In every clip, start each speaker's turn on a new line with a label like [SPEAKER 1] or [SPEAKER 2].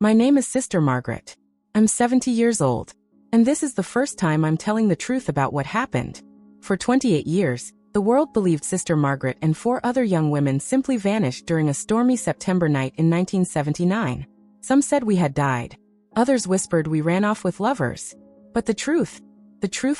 [SPEAKER 1] My name is Sister Margaret. I'm 70 years old. And this is the first time I'm telling the truth about what happened. For 28 years, the world believed Sister Margaret and 4 other young women simply vanished during a stormy September night in 1979. Some said we had died. Others whispered we ran off with lovers. But the truth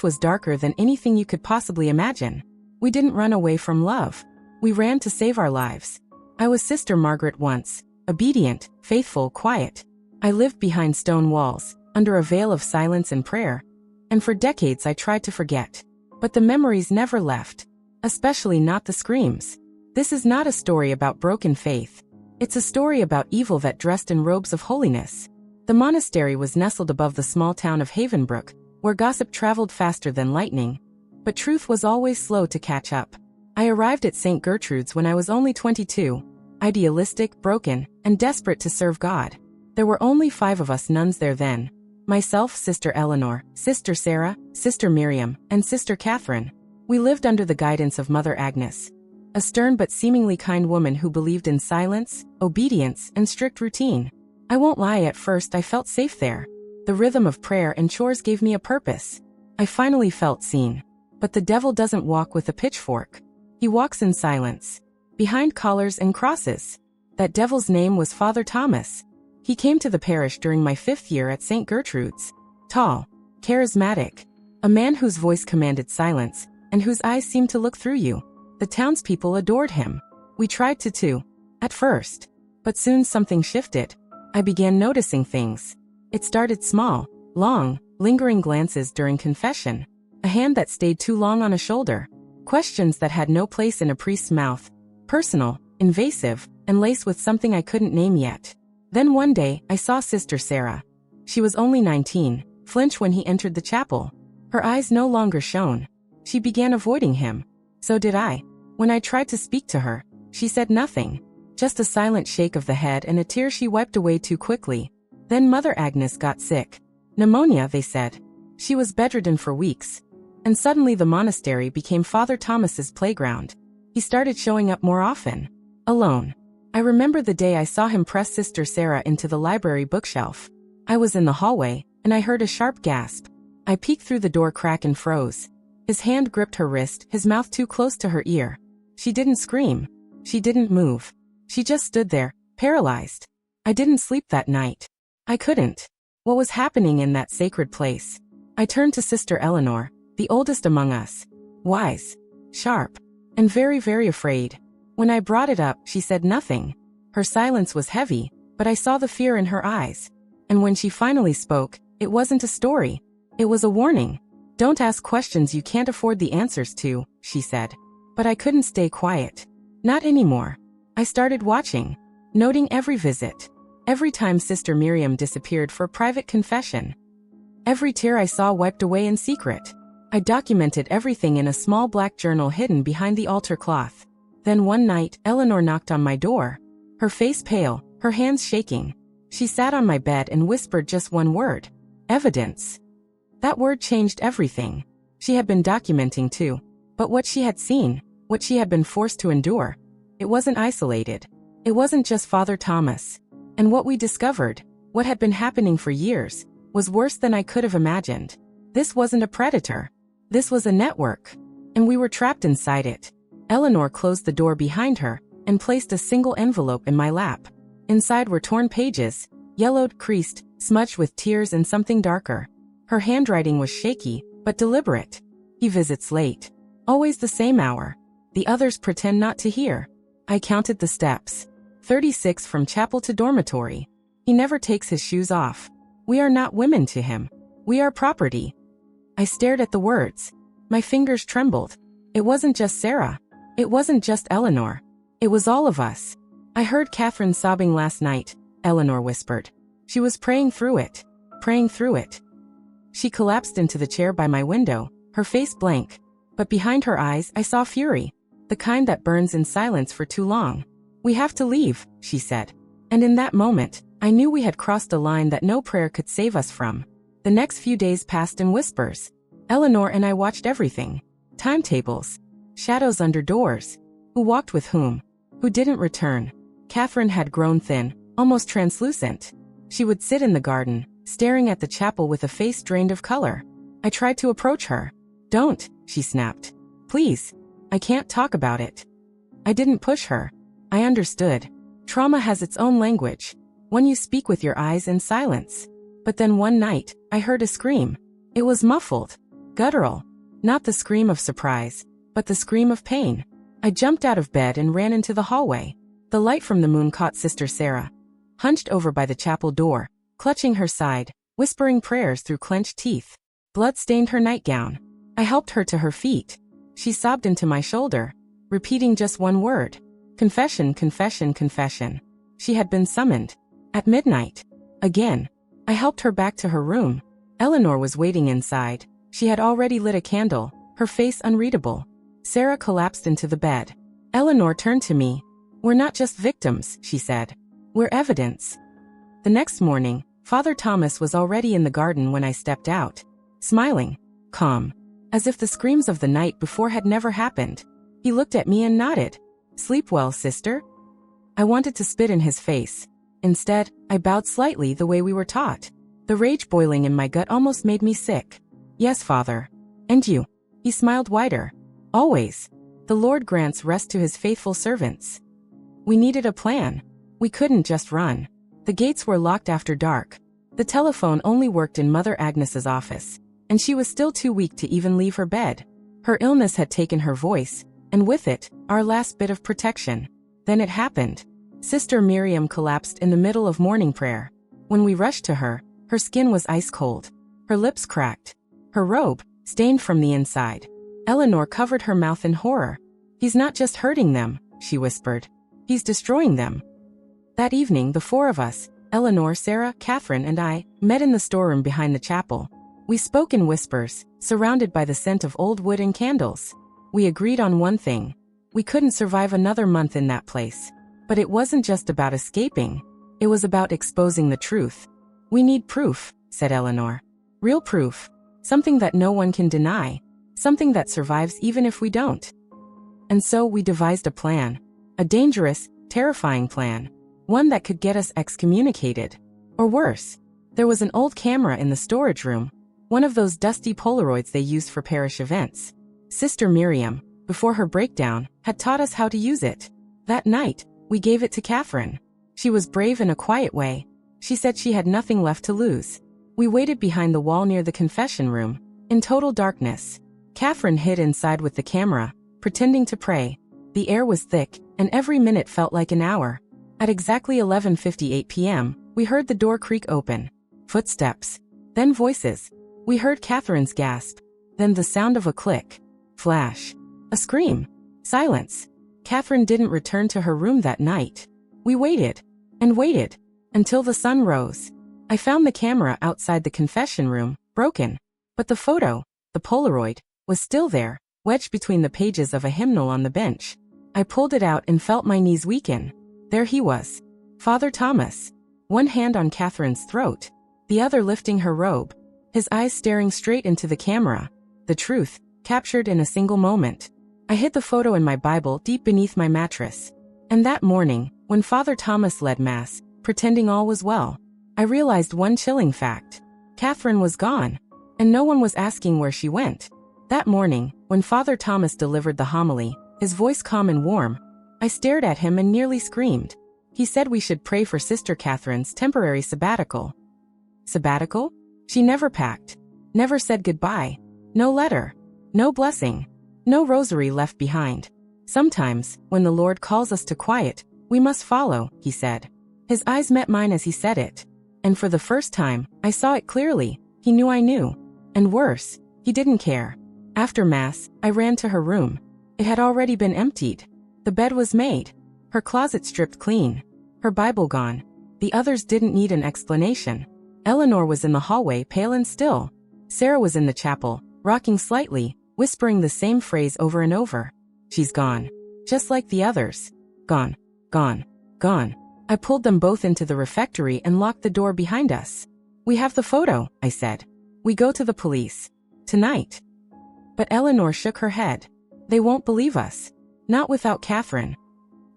[SPEAKER 1] was darker than anything you could possibly imagine. We didn't run away from love. We ran to save our lives. I was Sister Margaret once, obedient, faithful, quiet. I lived behind stone walls, under a veil of silence and prayer. And for decades I tried to forget. But the memories never left. Especially not the screams. This is not a story about broken faith. It's a story about evil that dressed in robes of holiness. The monastery was nestled above the small town of Havenbrook, where gossip traveled faster than lightning. But truth was always slow to catch up. I arrived at St. Gertrude's when I was only 22, idealistic, broken, and desperate to serve God. There were only 5 of us nuns there then. Myself, Sister Eleanor, Sister Sarah, Sister Miriam, and Sister Catherine. We lived under the guidance of Mother Agnes, a stern but seemingly kind woman who believed in silence, obedience, and strict routine. I won't lie, at first I felt safe there. The rhythm of prayer and chores gave me a purpose. I finally felt seen. But the devil doesn't walk with a pitchfork. He walks in silence, behind collars and crosses. That devil's name was Father Thomas. He came to the parish during my 5th year at St. Gertrude's. Tall, charismatic, a man whose voice commanded silence, and whose eyes seemed to look through you. The townspeople adored him. We tried to too, at first. But soon something shifted. I began noticing things. It started small, long, lingering glances during confession. A hand that stayed too long on a shoulder. Questions that had no place in a priest's mouth. Personal, invasive, and laced with something I couldn't name yet. Then one day, I saw Sister Sarah. She was only 19, flinch when he entered the chapel. Her eyes no longer shone. She began avoiding him. So did I. When I tried to speak to her, she said nothing. Just a silent shake of the head and a tear she wiped away too quickly. Then Mother Agnes got sick. Pneumonia, they said. She was bedridden for weeks. And suddenly the monastery became Father Thomas's playground. He started showing up more often. Alone. I remember the day I saw him press Sister Sarah into the library bookshelf. I was in the hallway, and I heard a sharp gasp. I peeked through the door crack and froze. His hand gripped her wrist, his mouth too close to her ear. She didn't scream. She didn't move. She just stood there, paralyzed. I didn't sleep that night. I couldn't. What was happening in that sacred place? I turned to Sister Eleanor, the oldest among us. Wise, sharp, and very, very afraid. When I brought it up, she said nothing. Her silence was heavy, but I saw the fear in her eyes. And when she finally spoke, it wasn't a story. It was a warning. Don't ask questions you can't afford the answers to, she said. But I couldn't stay quiet. Not anymore. I started watching, noting every visit. Every time Sister Miriam disappeared for private confession. Every tear I saw wiped away in secret. I documented everything in a small black journal hidden behind the altar cloth. Then one night, Eleanor knocked on my door. Her face pale, her hands shaking. She sat on my bed and whispered just one word. Evidence. That word changed everything. She had been documenting too. But what she had seen, what she had been forced to endure, it wasn't isolated. It wasn't just Father Thomas. And what we discovered, what had been happening for years, was worse than I could have imagined. This wasn't a predator. This was a network. And we were trapped inside it. Eleanor closed the door behind her and placed a single envelope in my lap. Inside were torn pages, yellowed, creased, smudged with tears and something darker. Her handwriting was shaky, but deliberate. He visits late. Always the same hour. The others pretend not to hear. I counted the steps. 36 from chapel to dormitory. He never takes his shoes off. We are not women to him. We are property. I stared at the words. My fingers trembled. It wasn't just Sarah. It wasn't just Eleanor. It was all of us. I heard Catherine sobbing last night, Eleanor whispered. She was praying through it. Praying through it. She collapsed into the chair by my window, her face blank. But behind her eyes I saw fury. The kind that burns in silence for too long. We have to leave, she said. And in that moment, I knew we had crossed a line that no prayer could save us from. The next few days passed in whispers. Eleanor and I watched everything. Timetables. Shadows under doors. Who walked with whom? Who didn't return? Catherine had grown thin, almost translucent. She would sit in the garden, staring at the chapel with a face drained of color. I tried to approach her. "Don't," she snapped. "Please. I can't talk about it." I didn't push her. I understood. Trauma has its own language. One you speak with your eyes in silence. But then one night, I heard a scream. It was muffled, guttural. Not the scream of surprise, but the scream of pain. I jumped out of bed and ran into the hallway. The light from the moon caught Sister Sarah, hunched over by the chapel door, clutching her side, whispering prayers through clenched teeth. Blood stained her nightgown. I helped her to her feet. She sobbed into my shoulder, repeating just one word. Confession, confession, confession. She had been summoned. At midnight. Again. I helped her back to her room. Eleanor was waiting inside. She had already lit a candle, her face unreadable. Sarah collapsed into the bed. Eleanor turned to me. "We're not just victims," she said. "We're evidence." The next morning, Father Thomas was already in the garden when I stepped out. Smiling. Calm. As if the screams of the night before had never happened. He looked at me and nodded. "Sleep well, sister?" I wanted to spit in his face. Instead, I bowed slightly the way we were taught. The rage boiling in my gut almost made me sick. "Yes, Father. And you?" He smiled wider. "Always. The Lord grants rest to his faithful servants." We needed a plan. We couldn't just run. The gates were locked after dark. The telephone only worked in Mother Agnes's office, and she was still too weak to even leave her bed. Her illness had taken her voice, and with it, our last bit of protection. Then it happened. Sister Miriam collapsed in the middle of morning prayer. When we rushed to her, her skin was ice cold. Her lips cracked. Her robe, stained from the inside. Eleanor covered her mouth in horror. "He's not just hurting them," she whispered. "He's destroying them." That evening, the four of us, Eleanor, Sarah, Catherine, and I, met in the storeroom behind the chapel. We spoke in whispers, surrounded by the scent of old wood and candles. We agreed on one thing. We couldn't survive another month in that place. But it wasn't just about escaping. It was about exposing the truth. "We need proof," said Eleanor. "Real proof. Something that no one can deny. Something that survives even if we don't." And so we devised a plan. A dangerous, terrifying plan. One that could get us excommunicated. Or worse. There was an old camera in the storage room. One of those dusty Polaroids they used for parish events. Sister Miriam, before her breakdown, had taught us how to use it. That night, we gave it to Catherine. She was brave in a quiet way. She said she had nothing left to lose. We waited behind the wall near the confession room, in total darkness. Catherine hid inside with the camera, pretending to pray. The air was thick, and every minute felt like an hour. At exactly 11:58 p.m., we heard the door creak open. Footsteps. Then voices. We heard Catherine's gasp. Then the sound of a click. Flash. A scream. Silence. Catherine didn't return to her room that night. We waited. And waited. Until the sun rose. I found the camera outside the confession room, broken. But the photo, the Polaroid, was still there, wedged between the pages of a hymnal on the bench. I pulled it out and felt my knees weaken. There he was. Father Thomas. One hand on Catherine's throat, the other lifting her robe. His eyes staring straight into the camera. The truth, captured in a single moment. I hid the photo in my Bible deep beneath my mattress. And that morning, when Father Thomas led Mass, pretending all was well, I realized one chilling fact. Catherine was gone. And no one was asking where she went. That morning, when Father Thomas delivered the homily, his voice calm and warm, I stared at him and nearly screamed. He said we should pray for Sister Catherine's temporary sabbatical. Sabbatical? She never packed. Never said goodbye. No letter. No blessing. No rosary left behind. Sometimes, when the Lord calls us to quiet, we must follow, he said. His eyes met mine as he said it. And for the first time, I saw it clearly. He knew I knew. And worse, he didn't care. After Mass, I ran to her room. It had already been emptied. The bed was made. Her closet stripped clean. Her Bible gone. The others didn't need an explanation. Eleanor was in the hallway, pale and still. Sarah was in the chapel, rocking slightly, whispering the same phrase over and over. She's gone. Just like the others. Gone. Gone. Gone. I pulled them both into the refectory and locked the door behind us. We have the photo, I said. We go to the police. Tonight. But Eleanor shook her head. They won't believe us. Not without Catherine.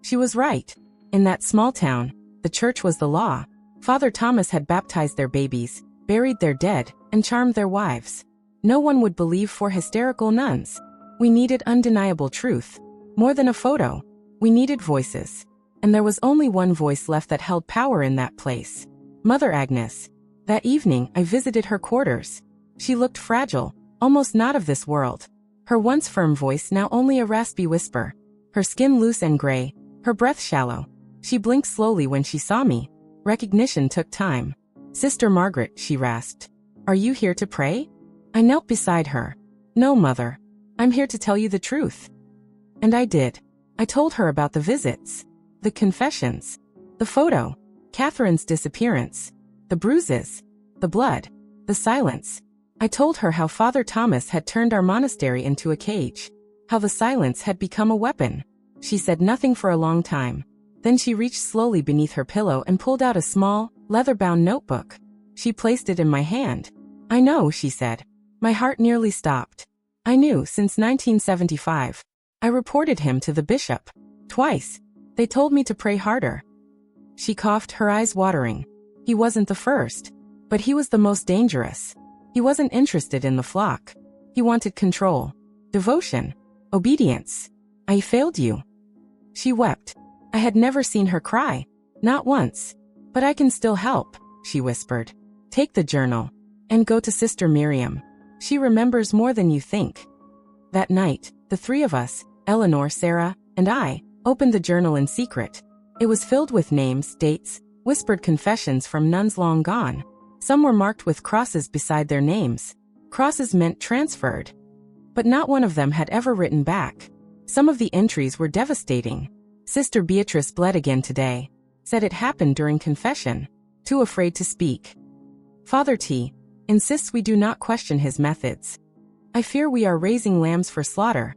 [SPEAKER 1] She was right. In that small town, the church was the law. Father Thomas had baptized their babies, buried their dead, and charmed their wives. No one would believe four hysterical nuns. We needed undeniable truth. More than a photo. We needed voices. And there was only one voice left that held power in that place. Mother Agnes. That evening, I visited her quarters. She looked fragile, almost not of this world. Her once firm voice now only a raspy whisper. Her skin loose and gray, her breath shallow. She blinked slowly when she saw me. Recognition took time. Sister Margaret, she rasped. Are you here to pray? I knelt beside her. No, Mother. I'm here to tell you the truth. And I did. I told her about the visits. The confessions. The photo. Catherine's disappearance. The bruises. The blood. The silence. I told her how Father Thomas had turned our monastery into a cage. How the silence had become a weapon. She said nothing for a long time. Then she reached slowly beneath her pillow and pulled out a small, leather-bound notebook. She placed it in my hand. I know, she said. My heart nearly stopped. I knew since 1975. I reported him to the bishop. Twice. They told me to pray harder. She coughed, her eyes watering. He wasn't the first. But he was the most dangerous. He wasn't interested in the flock. He wanted control. Devotion. Obedience. I failed you. She wept. I had never seen her cry. Not once. But I can still help, she whispered. Take the journal. And go to Sister Miriam. She remembers more than you think. That night, the three of us, Eleanor, Sarah, and I, opened the journal in secret. It was filled with names, dates, whispered confessions from nuns long gone. Some were marked with crosses beside their names. Crosses meant transferred. But not one of them had ever written back. Some of the entries were devastating. Sister Beatrice bled again today. Said it happened during confession. Too afraid to speak. Father T. insists we do not question his methods. I fear we are raising lambs for slaughter.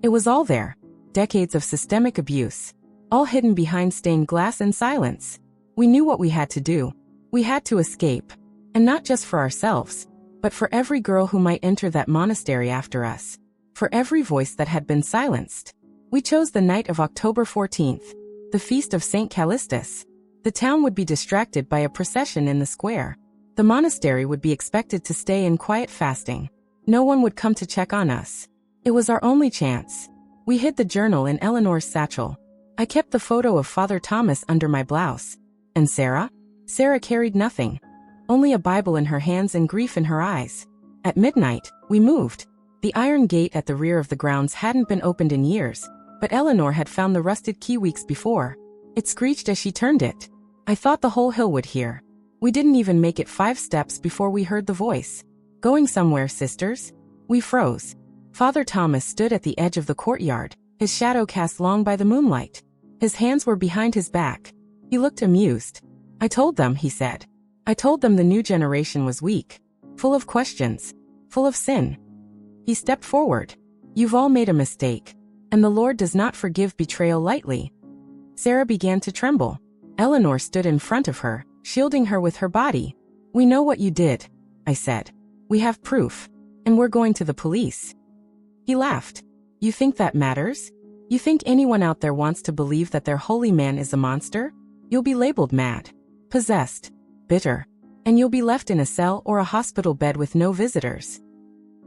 [SPEAKER 1] It was all there. Decades of systemic abuse. All hidden behind stained glass and silence. We knew what we had to do. We had to escape. And not just for ourselves, but for every girl who might enter that monastery after us. For every voice that had been silenced. We chose the night of October 14th, the feast of St. Callistus. The town would be distracted by a procession in the square. The monastery would be expected to stay in quiet fasting. No one would come to check on us. It was our only chance. We hid the journal in Eleanor's satchel. I kept the photo of Father Thomas under my blouse. And Sarah? Sarah carried nothing. Only a Bible in her hands and grief in her eyes. At midnight, we moved. The iron gate at the rear of the grounds hadn't been opened in years, but Eleanor had found the rusted key weeks before. It screeched as she turned it. I thought the whole hill would hear. We didn't even make it 5 steps before we heard the voice. Going somewhere, sisters? We froze. Father Thomas stood at the edge of the courtyard, his shadow cast long by the moonlight. His hands were behind his back. He looked amused. I told them, he said. I told them the new generation was weak. Full of questions. Full of sin. He stepped forward. You've all made a mistake. And the Lord does not forgive betrayal lightly. Sarah began to tremble. Eleanor stood in front of her, shielding her with her body. We know what you did, I said. We have proof. And we're going to the police. He laughed. You think that matters? You think anyone out there wants to believe that their holy man is a monster? You'll be labeled mad, possessed, bitter, and you'll be left in a cell or a hospital bed with no visitors.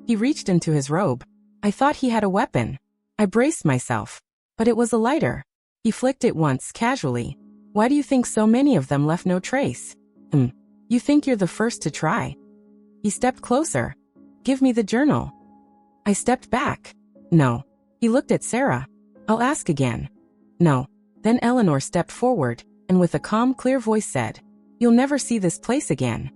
[SPEAKER 1] He reached into his robe. I thought he had a weapon. I braced myself. But it was a lighter. He flicked it once, casually. Why do you think so many of them left no trace? You think you're the first to try? He stepped closer. Give me the journal. I stepped back. No. He looked at Sarah. I'll ask again. No. Then Eleanor stepped forward, and with a calm, clear voice said, You'll never see this place again.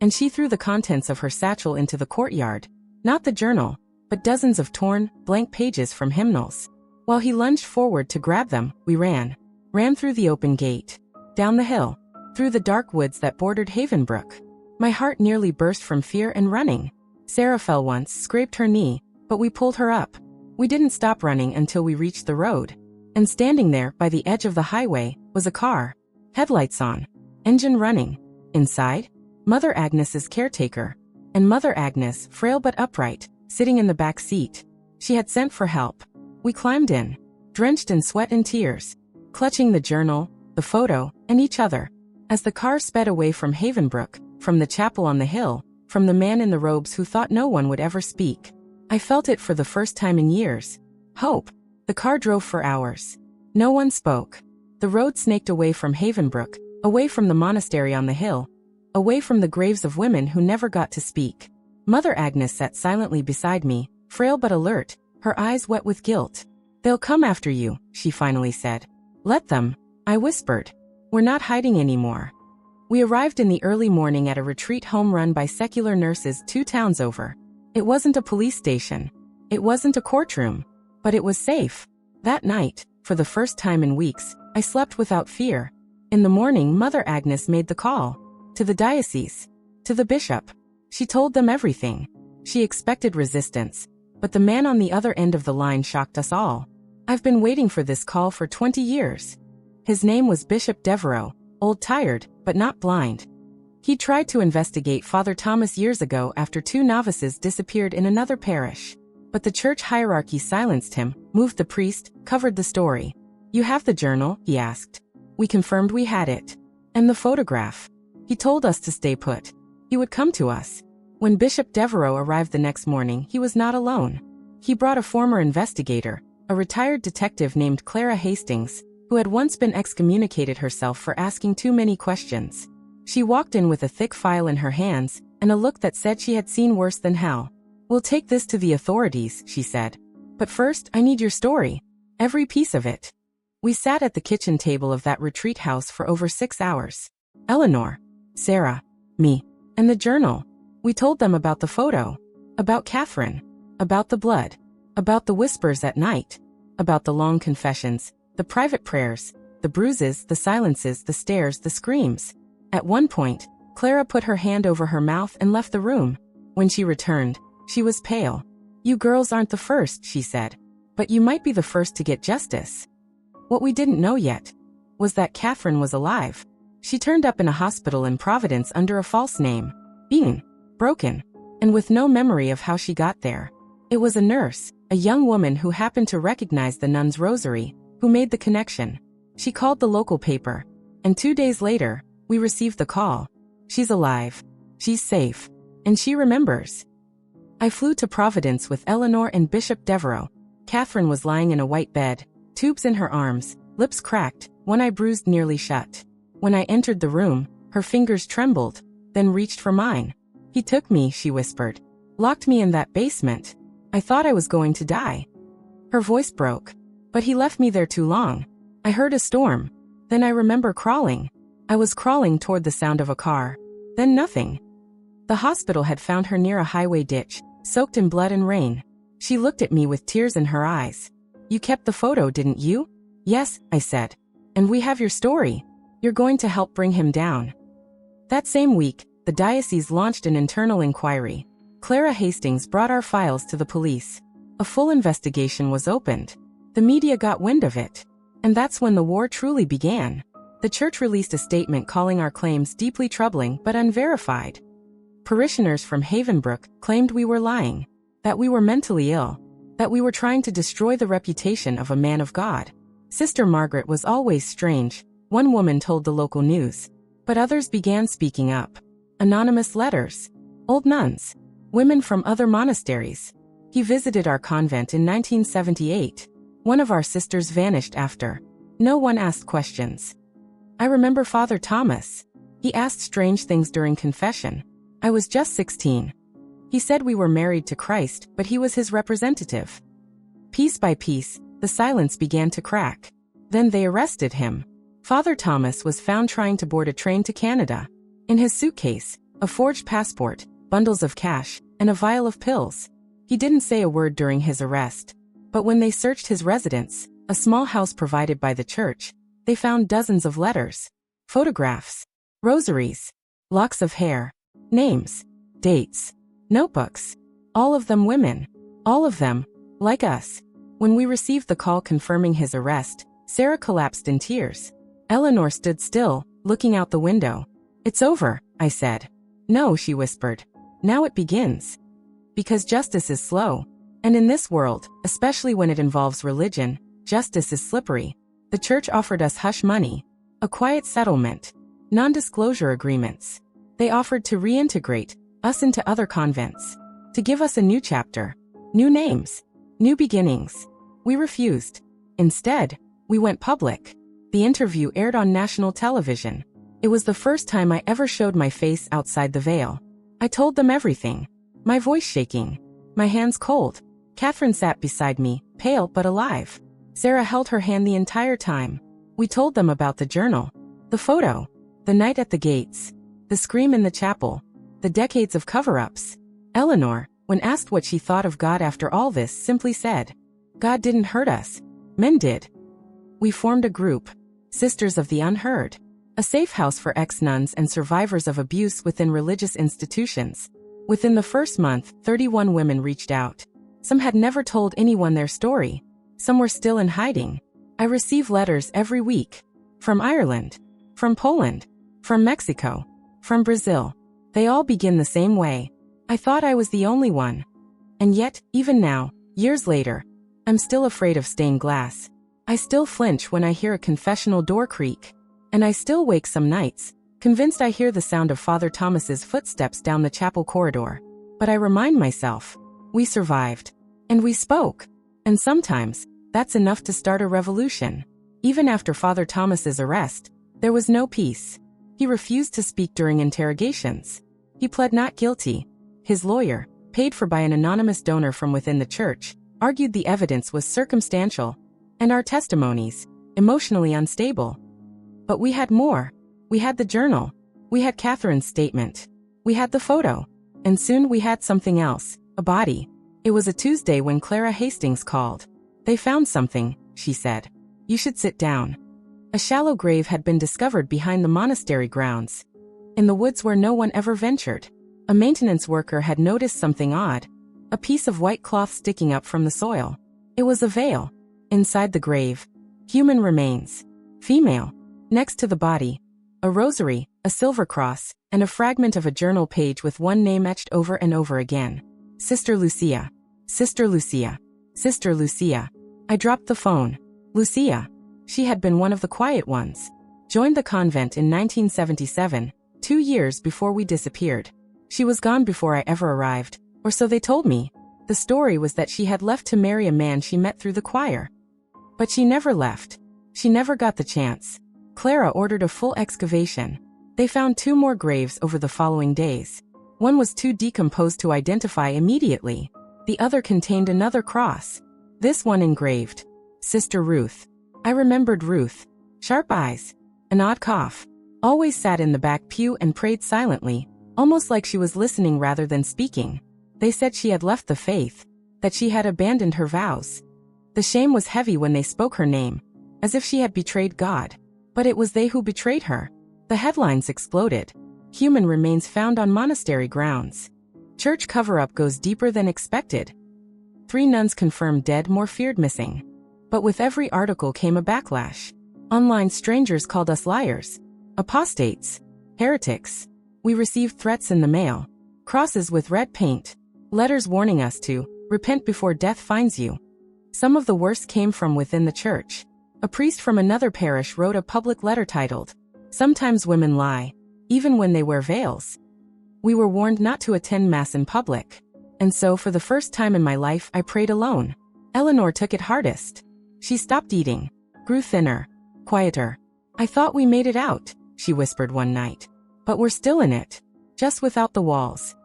[SPEAKER 1] And she threw the contents of her satchel into the courtyard. Not the journal, but dozens of torn, blank pages from hymnals. While he lunged forward to grab them, we ran. Ran through the open gate. Down the hill. Through the dark woods that bordered Havenbrook. My heart nearly burst from fear and running. Sarah fell once, scraped her knee, but we pulled her up. We didn't stop running until we reached the road. And standing there, by the edge of the highway, was a car. Headlights on. Engine running. Inside, Mother Agnes's caretaker. And Mother Agnes, frail but upright, sitting in the back seat. She had sent for help. We climbed in, drenched in sweat and tears, clutching the journal, the photo, and each other. As the car sped away from Havenbrook, from the chapel on the hill, from the man in the robes who thought no one would ever speak, I felt it for the first time in years. Hope. The car drove for hours. No one spoke. The road snaked away from Havenbrook, away from the monastery on the hill, away from the graves of women who never got to speak. Mother Agnes sat silently beside me, frail but alert, her eyes wet with guilt. "They'll come after you," she finally said. "Let them," I whispered. "We're not hiding anymore." We arrived in the early morning at a retreat home run by secular nurses 2 towns over. It wasn't a police station. It wasn't a courtroom. But it was safe. That night, for the first time in weeks, I slept without fear. In the morning, Mother Agnes made the call. To the diocese. To the bishop. She told them everything. She expected resistance. But the man on the other end of the line shocked us all. I've been waiting for this call for 20 years. His name was Bishop Devereux, old tired, but not blind. He tried to investigate Father Thomas years ago after 2 novices disappeared in another parish. But the church hierarchy silenced him, moved the priest, covered the story. "You have the journal?" he asked. We confirmed we had it. And the photograph. He told us to stay put. He would come to us. When Bishop Devereux arrived the next morning, he was not alone. He brought a former investigator, a retired detective named Clara Hastings, who had once been excommunicated herself for asking too many questions. She walked in with a thick file in her hands, and a look that said she had seen worse than hell. "We'll take this to the authorities," she said. "But first, I need your story. Every piece of it." We sat at the kitchen table of that retreat house for over 6 hours. Eleanor, Sarah, me, and the journal. We told them about the photo, about Catherine, about the blood, about the whispers at night, about the long confessions, the private prayers, the bruises, the silences, the stares, the screams. At one point, Clara put her hand over her mouth and left the room. When she returned, she was pale. "You girls aren't the first," she said. "But you might be the first to get justice." What we didn't know yet was that Catherine was alive. She turned up in a hospital in Providence under a false name, beaten, broken, and with no memory of how she got there. It was a nurse, a young woman who happened to recognize the nun's rosary, who made the connection. She called the local paper, and 2 days later, we received the call. She's alive. She's safe. And she remembers. I flew to Providence with Eleanor and Bishop Devereux. Catherine was lying in a white bed, tubes in her arms, lips cracked, one eye bruised nearly shut. When I entered the room, her fingers trembled, then reached for mine. "He took me," she whispered. "Locked me in that basement. I thought I was going to die." Her voice broke. "But he left me there too long. I heard a storm. Then I remember crawling. I was crawling toward the sound of a car. Then nothing." The hospital had found her near a highway ditch, soaked in blood and rain. She looked at me with tears in her eyes. "You kept the photo, didn't you?" "Yes," I said. "And we have your story. You're going to help bring him down." That same week, the diocese launched an internal inquiry. Clara Hastings brought our files to the police. A full investigation was opened. The media got wind of it. And that's when the war truly began. The church released a statement calling our claims deeply troubling but unverified. Parishioners from Havenbrook claimed we were lying, that we were mentally ill, that we were trying to destroy the reputation of a man of God. Sister Margaret was always strange, one woman told the local news. But others began speaking up. Anonymous letters. Old nuns. Women from other monasteries. He visited our convent in 1978. One of our sisters vanished after. No one asked questions. I remember Father Thomas. He asked strange things during confession. I was just 16. He said we were married to Christ, but he was his representative. Piece by piece, the silence began to crack. Then they arrested him. Father Thomas was found trying to board a train to Canada. In his suitcase, a forged passport, bundles of cash, and a vial of pills. He didn't say a word during his arrest. But when they searched his residence, a small house provided by the church, they found dozens of letters, photographs, rosaries, locks of hair, names, dates, notebooks. All of them women. All of them, like us. When we received the call confirming his arrest, Sarah collapsed in tears. Eleanor stood still, looking out the window. "It's over," I said. "No," she whispered. "Now it begins." Because justice is slow. And in this world, especially when it involves religion, justice is slippery. The church offered us hush money. A quiet settlement. non-disclosure agreements. They offered to reintegrate us into other convents, to give us a new chapter, new names, new beginnings. We refused. Instead, we went public. The interview aired on national television. It was the first time I ever showed my face outside the veil. I told them everything. My voice shaking, my hands cold. Catherine sat beside me, pale but alive. Sarah held her hand the entire time. We told them about the journal, the photo, the night at the gates, the scream in the chapel, the decades of cover-ups. Eleanor, when asked what she thought of God after all this, simply said, "God didn't hurt us. Men did." We formed a group, Sisters of the Unheard, a safe house for ex-nuns and survivors of abuse within religious institutions. Within the first month, 31 women reached out. Some had never told anyone their story. Some were still in hiding. I receive letters every week. From Ireland, from Poland, from Mexico, from Brazil. They all begin the same way. I thought I was the only one. And yet, even now, years later, I'm still afraid of stained glass. I still flinch when I hear a confessional door creak. And I still wake some nights, convinced I hear the sound of Father Thomas's footsteps down the chapel corridor. But I remind myself, we survived. And we spoke. And sometimes, that's enough to start a revolution. Even after Father Thomas's arrest, there was no peace. He refused to speak during interrogations. He pled not guilty. His lawyer, paid for by an anonymous donor from within the church, argued the evidence was circumstantial, and our testimonies, emotionally unstable. But we had more. We had the journal. We had Catherine's statement. We had the photo. And soon we had something else, a body. It was a Tuesday when Clara Hastings called. "They found something," she said. "You should sit down." A shallow grave had been discovered behind the monastery grounds, in the woods where no one ever ventured. A maintenance worker had noticed something odd, a piece of white cloth sticking up from the soil. It was a veil. Inside the grave, human remains, female. Next to the body, a rosary, a silver cross, and a fragment of a journal page with one name etched over and over again. Sister Lucia. Sister Lucia. Sister Lucia. I dropped the phone. Lucia. She had been one of the quiet ones. Joined the convent in 1977, 2 years before we disappeared. She was gone before I ever arrived, or so they told me. The story was that she had left to marry a man she met through the choir. But she never left. She never got the chance. Clara ordered a full excavation. They found 2 more graves over the following days. One was too decomposed to identify immediately. The other contained another cross. This one engraved, Sister Ruth. I remembered Ruth. Sharp eyes. An odd cough. Always sat in the back pew and prayed silently, almost like she was listening rather than speaking. They said she had left the faith, that she had abandoned her vows. The shame was heavy when they spoke her name, as if she had betrayed God. But it was they who betrayed her. The headlines exploded. Human remains found on monastery grounds. Church cover-up goes deeper than expected. 3 nuns confirmed dead, more feared missing. But with every article came a backlash. Online strangers called us liars, apostates, heretics. We received threats in the mail, crosses with red paint, letters warning us to repent before death finds you. Some of the worst came from within the church. A priest from another parish wrote a public letter titled, "Sometimes Women Lie, Even When They Wear Veils." We were warned not to attend Mass in public. And so for the first time in my life I prayed alone. Eleanor took it hardest. She stopped eating, grew thinner, quieter. "I thought we made it out," she whispered one night. "But we're still in it, just without the walls."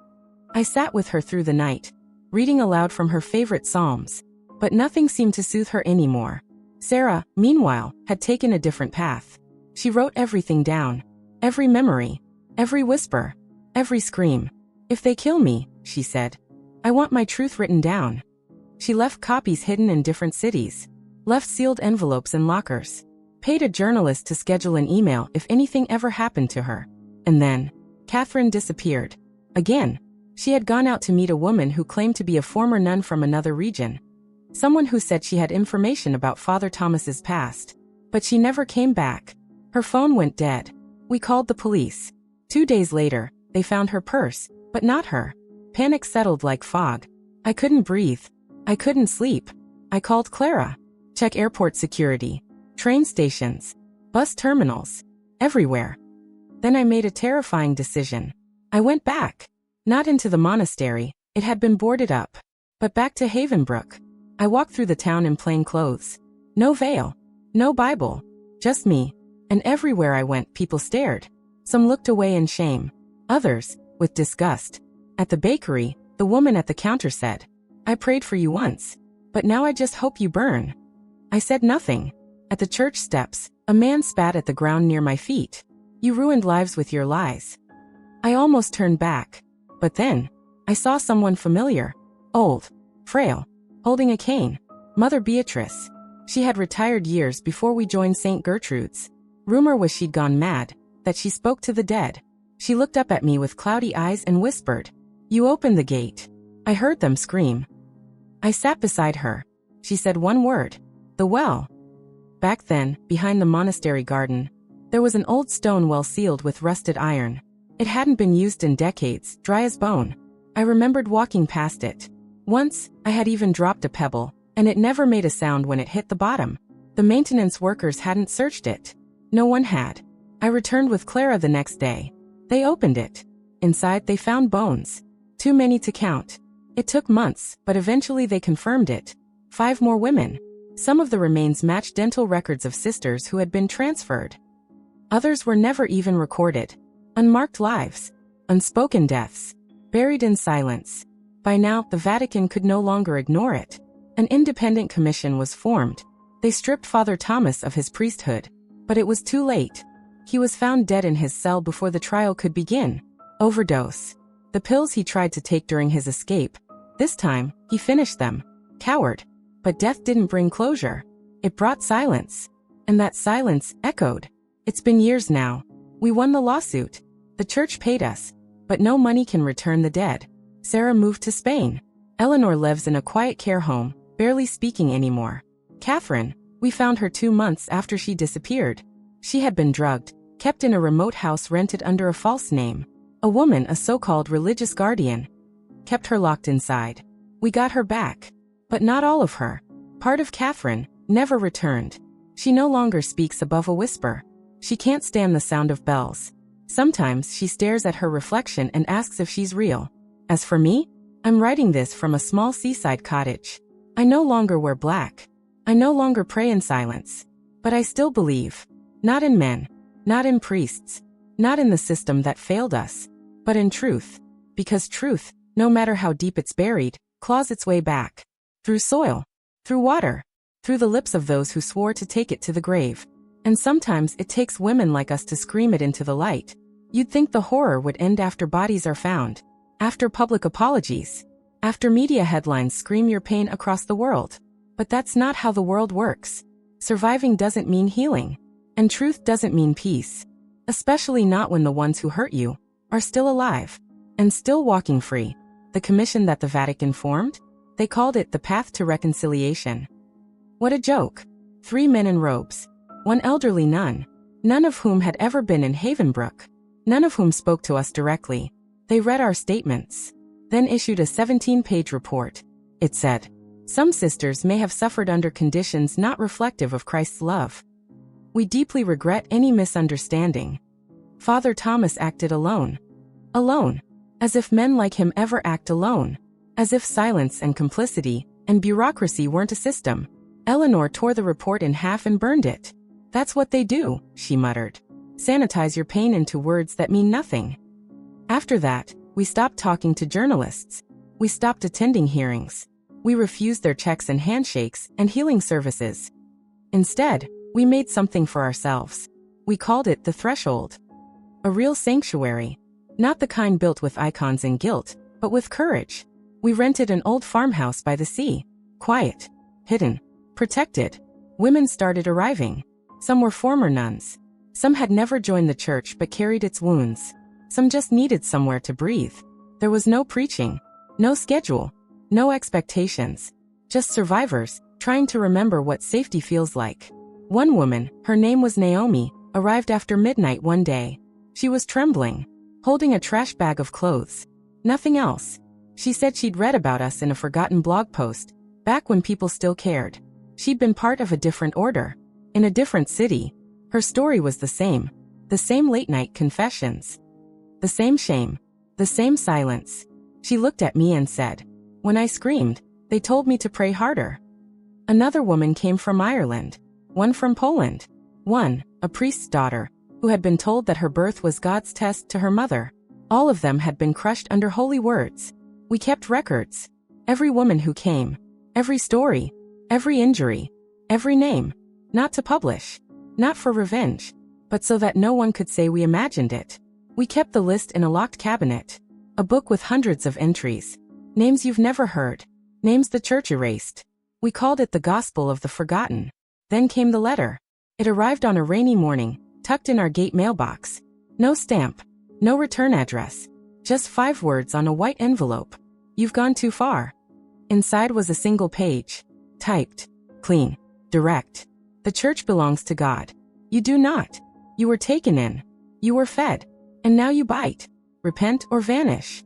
[SPEAKER 1] I sat with her through the night, reading aloud from her favorite psalms. But nothing seemed to soothe her anymore. Sarah, meanwhile, had taken a different path. She wrote everything down. Every memory, every whisper, every scream. "If they kill me," she said, "I want my truth written down." She left copies hidden in different cities, left sealed envelopes in lockers, paid a journalist to schedule an email if anything ever happened to her. And then, Catherine disappeared. Again, she had gone out to meet a woman who claimed to be a former nun from another region. Someone who said she had information about Father Thomas's past. But she never came back. Her phone went dead. We called the police. 2 days later, they found her purse, but not her. Panic settled like fog. I couldn't breathe. I couldn't sleep. I called Clara. Check airport security, train stations, bus terminals, everywhere. Then I made a terrifying decision. I went back. Not into the monastery, it had been boarded up, but back to Havenbrook. I walked through the town in plain clothes. No veil. No Bible. Just me. And everywhere I went, people stared. Some looked away in shame. Others, with disgust. At the bakery, the woman at the counter said, "I prayed for you once, but now I just hope you burn." I said nothing. At the church steps, a man spat at the ground near my feet. "You ruined lives with your lies." I almost turned back. But then, I saw someone familiar. Old. Frail. Holding a cane. Mother Beatrice. She had retired years before we joined St. Gertrude's. Rumor was she'd gone mad, that she spoke to the dead. She looked up at me with cloudy eyes and whispered, "You open the gate." I heard them scream. I sat beside her. She said one word. "The well." Back then, behind the monastery garden, there was an old stone well sealed with rusted iron. It hadn't been used in decades, dry as bone. I remembered walking past it. Once, I had even dropped a pebble, and it never made a sound when it hit the bottom. The maintenance workers hadn't searched it. No one had. I returned with Clara the next day. They opened it. Inside, they found bones. Too many to count. It took months, but eventually they confirmed it. 5 more women. Some of the remains matched dental records of sisters who had been transferred. Others were never even recorded. Unmarked lives. Unspoken deaths. Buried in silence. By now, the Vatican could no longer ignore it. An independent commission was formed. They stripped Father Thomas of his priesthood. But it was too late. He was found dead in his cell before the trial could begin. Overdose. The pills he tried to take during his escape. This time, he finished them. Coward. But death didn't bring closure. It brought silence. And that silence echoed. It's been years now. We won the lawsuit. The church paid us. But no money can return the dead. Sarah moved to Spain. Eleanor lives in a quiet care home, barely speaking anymore. Catherine, we found her 2 months after she disappeared. She had been drugged, kept in a remote house rented under a false name. A woman, a so-called religious guardian, kept her locked inside. We got her back. But not all of her. Part of Catherine never returned. She no longer speaks above a whisper. She can't stand the sound of bells. Sometimes she stares at her reflection and asks if she's real. As for me, I'm writing this from a small seaside cottage. I no longer wear black. I no longer pray in silence. But I still believe. Not in men. Not in priests. Not in the system that failed us. But in truth. Because truth, no matter how deep it's buried, claws its way back. Through soil. Through water. Through the lips of those who swore to take it to the grave. And sometimes it takes women like us to scream it into the light. You'd think the horror would end after bodies are found. After public apologies. After media headlines scream your pain across the world. But that's not how the world works. Surviving doesn't mean healing. And truth doesn't mean peace. Especially not when the ones who hurt you are still alive. And still walking free. The commission that the Vatican formed? They called it the Path to Reconciliation. What a joke. 3 men in robes. 1 elderly nun. None of whom had ever been in Havenbrook. None of whom spoke to us directly. They read our statements. Then issued a 17-page report. It said, "Some sisters may have suffered under conditions not reflective of Christ's love. We deeply regret any misunderstanding." Father Thomas acted alone. Alone. As if men like him ever act alone. As if silence and complicity and bureaucracy weren't a system. Eleanor tore the report in half and burned it. "That's what they do," she muttered. "Sanitize your pain into words that mean nothing." After that, we stopped talking to journalists. We stopped attending hearings. We refused their checks and handshakes and healing services. Instead, we made something for ourselves. We called it the Threshold. A real sanctuary. Not the kind built with icons and guilt, but with courage. We rented an old farmhouse by the sea. Quiet. Hidden. Protected. Women started arriving. Some were former nuns. Some had never joined the church but carried its wounds. Some just needed somewhere to breathe. There was no preaching. No schedule. No expectations. Just survivors, trying to remember what safety feels like. One woman, her name was Naomi, arrived after midnight one day. She was trembling, holding a trash bag of clothes. Nothing else. She said she'd read about us in a forgotten blog post, back when people still cared. She'd been part of a different order. In a different city. Her story was the same. The same late-night confessions. The same shame. The same silence. She looked at me and said, "When I screamed, they told me to pray harder." Another woman came from Ireland. One from Poland. One, a priest's daughter, who had been told that her birth was God's test to her mother. All of them had been crushed under holy words. We kept records. Every woman who came. Every story. Every injury. Every name. Not to publish. Not for revenge. But so that no one could say we imagined it. We kept the list in a locked cabinet. A book with hundreds of entries. Names you've never heard. Names the church erased. We called it the Gospel of the Forgotten. Then came the letter. It arrived on a rainy morning, tucked in our gate mailbox. No stamp. No return address. Just 5 words on a white envelope. "You've gone too far." Inside was a single page. Typed. Clean. Direct. "The church belongs to God. You do not. You were taken in. You were fed. And now you bite. Repent or vanish."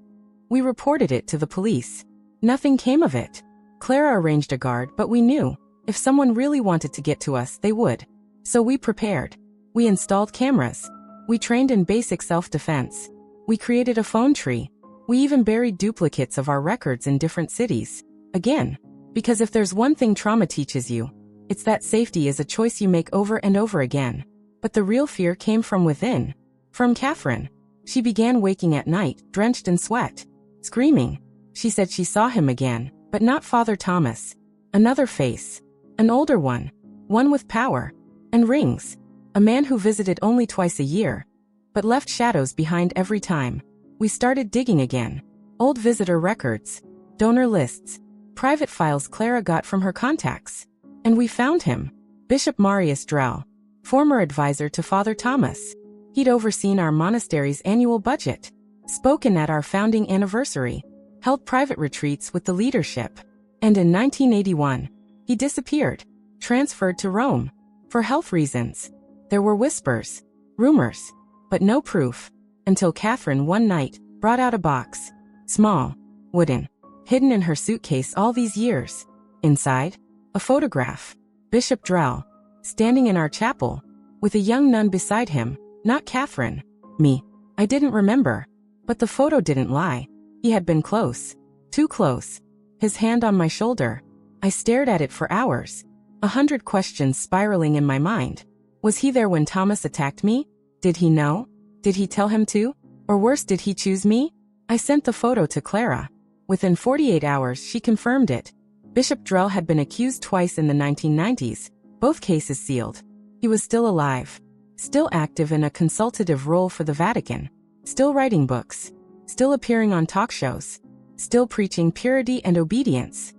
[SPEAKER 1] We reported it to the police. Nothing came of it. Clara arranged a guard, but we knew, if someone really wanted to get to us, they would. So we prepared. We installed cameras. We trained in basic self-defense. We created a phone tree. We even buried duplicates of our records in different cities. Again, because if there's one thing trauma teaches you, it's that safety is a choice you make over and over again. But the real fear came from within. From Catherine. She began waking at night, drenched in sweat. Screaming. She said she saw him again, but not Father Thomas. Another face. An older one. One with power. And rings. A man who visited only twice a year. But left shadows behind every time. We started digging again. Old visitor records. Donor lists. Private files Clara got from her contacts. And we found him. Bishop Marius Drell. Former advisor to Father Thomas. He'd overseen our monastery's annual budget. Spoken at our founding anniversary. Held private retreats with the leadership. And in 1981, he disappeared. Transferred to Rome. For health reasons. There were whispers. Rumors. But no proof. Until Catherine one night brought out a box. Small. Wooden. Hidden in her suitcase all these years. Inside, a photograph. Bishop Drell. Standing in our chapel. With a young nun beside him. Not Catherine. Me. I didn't remember. But the photo didn't lie. He had been close. Too close. His hand on my shoulder. I stared at it for hours. 100 questions spiraling in my mind. Was he there when Thomas attacked me? Did he know? Did he tell him to? Or worse, did he choose me? I sent the photo to Clara. Within 48 hours, she confirmed it. Bishop Drell had been accused twice in the 1990s, both cases sealed. He was still alive. Still active in a consultative role for the Vatican. Still writing books. Still appearing on talk shows. Still preaching purity and obedience.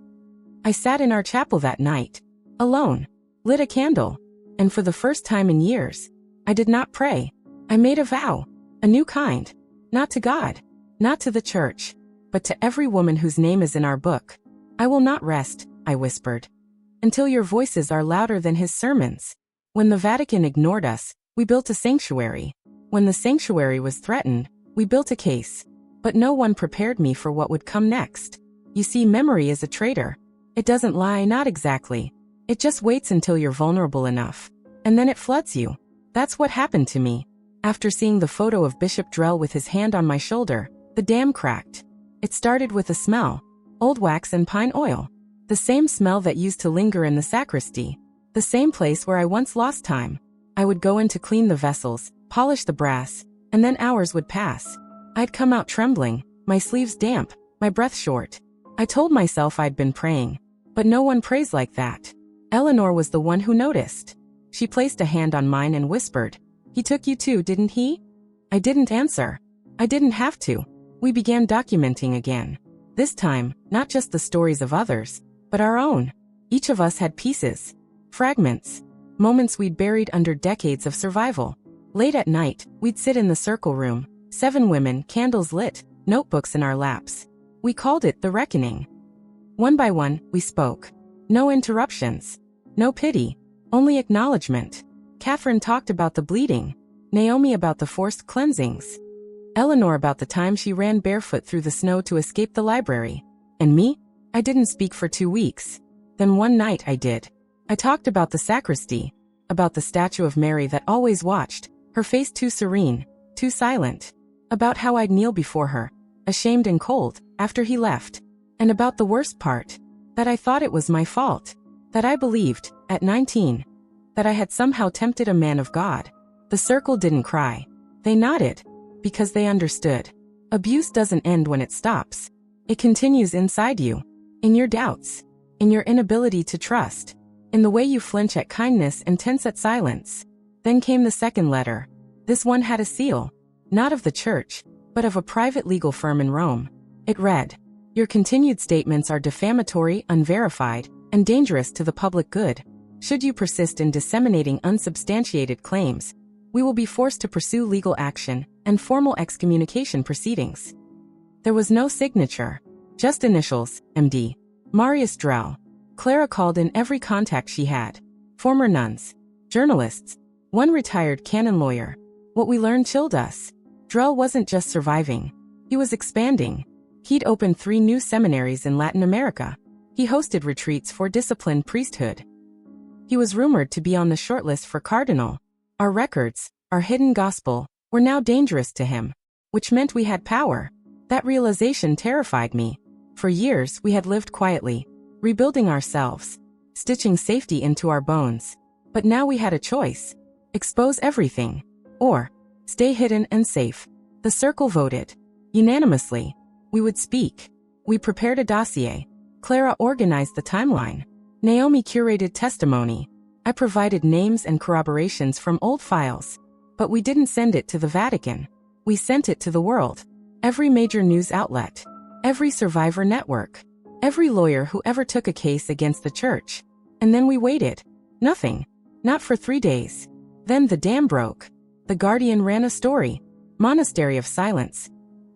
[SPEAKER 1] I sat in our chapel that night. Alone. Lit a candle. And for the first time in years, I did not pray. I made a vow. A new kind. Not to God. Not to the church. But to every woman whose name is in our book. I will not rest, I whispered. Until your voices are louder than his sermons. When the Vatican ignored us, we built a sanctuary. When the sanctuary was threatened, we built a case. But no one prepared me for what would come next. You see, memory is a traitor. It doesn't lie, not exactly. It just waits until you're vulnerable enough. And then it floods you. That's what happened to me. After seeing the photo of Bishop Drell with his hand on my shoulder, the dam cracked. It started with a smell. Old wax and pine oil. The same smell that used to linger in the sacristy. The same place where I once lost time. I would go in to clean the vessels, polish the brass, and then hours would pass. I'd come out trembling, my sleeves damp, my breath short. I told myself I'd been praying. But no one prays like that. Eleanor was the one who noticed. She placed a hand on mine and whispered, "He took you too, didn't he?" I didn't answer. I didn't have to. We began documenting again. This time, not just the stories of others, but our own. Each of us had pieces. Fragments. Moments we'd buried under decades of survival. Late at night, we'd sit in the circle room. 7 women, candles lit, notebooks in our laps. We called it the reckoning. One by one, we spoke. No interruptions. No pity. Only acknowledgement. Catherine talked about the bleeding. Naomi about the forced cleansings. Eleanor about the time she ran barefoot through the snow to escape the library. And me? I didn't speak for 2 weeks. Then one night I did. I talked about the sacristy. About the statue of Mary that always watched. Her face too serene, too silent. About how I'd kneel before her, ashamed and cold, after he left. And about the worst part, that I thought it was my fault. That I believed, at 19, that I had somehow tempted a man of God. The circle didn't cry. They nodded, because they understood. Abuse doesn't end when it stops. It continues inside you, in your doubts, in your inability to trust, in the way you flinch at kindness and tense at silence. Then came the second letter. This one had a seal, not of the church, but of a private legal firm in Rome. It read, "Your continued statements are defamatory, unverified, and dangerous to the public good. Should you persist in disseminating unsubstantiated claims, we will be forced to pursue legal action and formal excommunication proceedings." There was no signature, just initials, MD. Marius Drell. Clara called in every contact she had. Former nuns, journalists, one retired canon lawyer. What we learned chilled us. Drell wasn't just surviving. He was expanding. He'd opened 3 new seminaries in Latin America. He hosted retreats for disciplined priesthood. He was rumored to be on the shortlist for cardinal. Our records, our hidden gospel, were now dangerous to him, which meant we had power. That realization terrified me. For years we had lived quietly, rebuilding ourselves, stitching safety into our bones. But now we had a choice. Expose everything, or stay hidden and safe. The circle voted. Unanimously. We would speak. We prepared a dossier. Clara organized the timeline. Naomi curated testimony. I provided names and corroborations from old files. But we didn't send it to the Vatican. We sent it to the world. Every major news outlet. Every survivor network. Every lawyer who ever took a case against the church. And then we waited. Nothing. Not for 3 days. Then the dam broke. The Guardian ran a story. Monastery of Silence.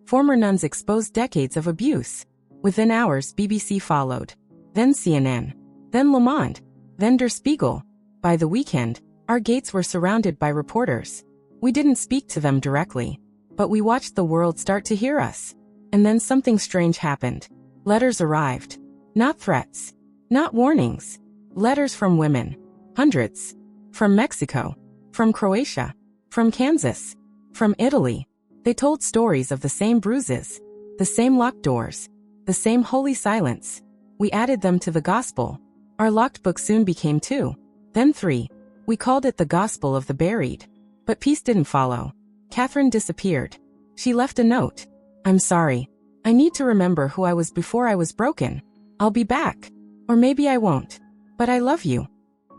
[SPEAKER 1] Former nuns exposed decades of abuse. Within hours, BBC followed. Then CNN. Then Le Monde. Then Der Spiegel. By the weekend, our gates were surrounded by reporters. We didn't speak to them directly, but we watched the world start to hear us. And then something strange happened. Letters arrived. Not threats. Not warnings. Letters from women. Hundreds. From Mexico. From Croatia. From Kansas. From Italy. They told stories of the same bruises. The same locked doors. The same holy silence. We added them to the gospel. Our locked book soon became 2. Then 3. We called it the Gospel of the Buried. But peace didn't follow. Catherine disappeared. She left a note. "I'm sorry. I need to remember who I was before I was broken. I'll be back. Or maybe I won't. But I love you."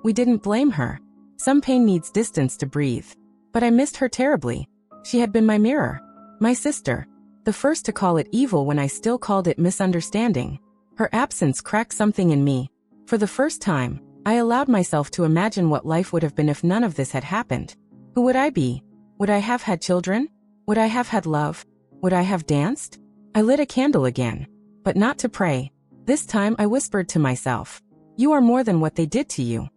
[SPEAKER 1] We didn't blame her. Some pain needs distance to breathe. But I missed her terribly. She had been my mirror. My sister. The first to call it evil when I still called it misunderstanding. Her absence cracked something in me. For the first time, I allowed myself to imagine what life would have been if none of this had happened. Who would I be? Would I have had children? Would I have had love? Would I have danced? I lit a candle again. But not to pray. This time I whispered to myself, "You are more than what they did to you."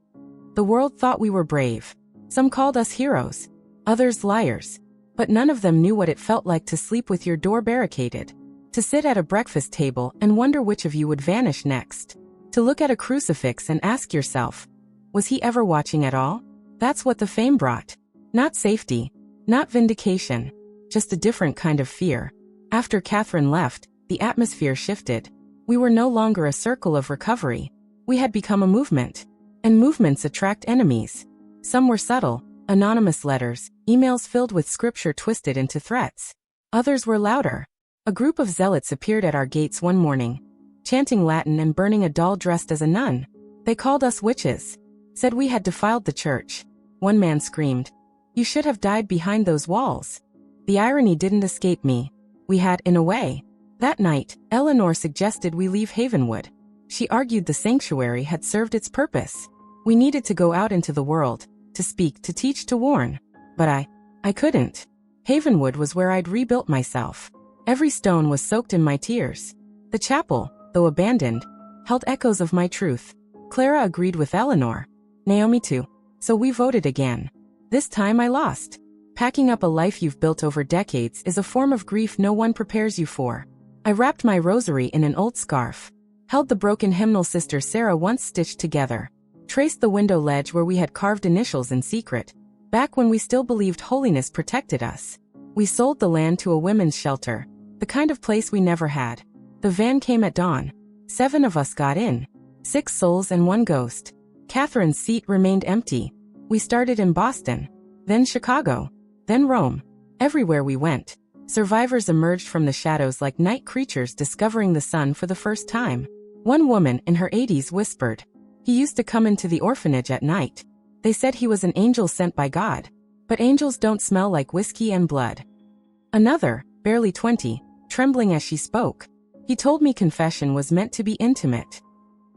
[SPEAKER 1] The world thought we were brave. Some called us heroes. Others liars. But none of them knew what it felt like to sleep with your door barricaded. To sit at a breakfast table and wonder which of you would vanish next. To look at a crucifix and ask yourself, was he ever watching at all? That's what the fame brought. Not safety. Not vindication. Just a different kind of fear. After Catherine left, the atmosphere shifted. We were no longer a circle of recovery. We had become a movement. And movements attract enemies. Some were subtle, anonymous letters, emails filled with scripture twisted into threats. Others were louder. A group of zealots appeared at our gates one morning, chanting Latin and burning a doll dressed as a nun. They called us witches. Said we had defiled the church. One man screamed, "You should have died behind those walls." The irony didn't escape me. We had, in a way. That night, Eleanor suggested we leave Havenwood. She argued the sanctuary had served its purpose. We needed to go out into the world, to speak, to teach, to warn. But I couldn't. Havenwood was where I'd rebuilt myself. Every stone was soaked in my tears. The chapel, though abandoned, held echoes of my truth. Clara agreed with Eleanor. Naomi too. So we voted again. This time I lost. Packing up a life you've built over decades is a form of grief no one prepares you for. I wrapped my rosary in an old scarf. Held the broken hymnal Sister Sarah once stitched together. Traced the window ledge where we had carved initials in secret. Back when we still believed holiness protected us. We sold the land to a women's shelter, the kind of place we never had. The van came at dawn. 7 of us got in. 6 souls and 1 ghost. Catherine's seat remained empty. We started in Boston, then Chicago, then Rome. Everywhere we went, survivors emerged from the shadows like night creatures discovering the sun for the first time. One woman in her 80s whispered, "He used to come into the orphanage at night. They said he was an angel sent by God. But angels don't smell like whiskey and blood." Another, barely 20, trembling as she spoke, "He told me confession was meant to be intimate."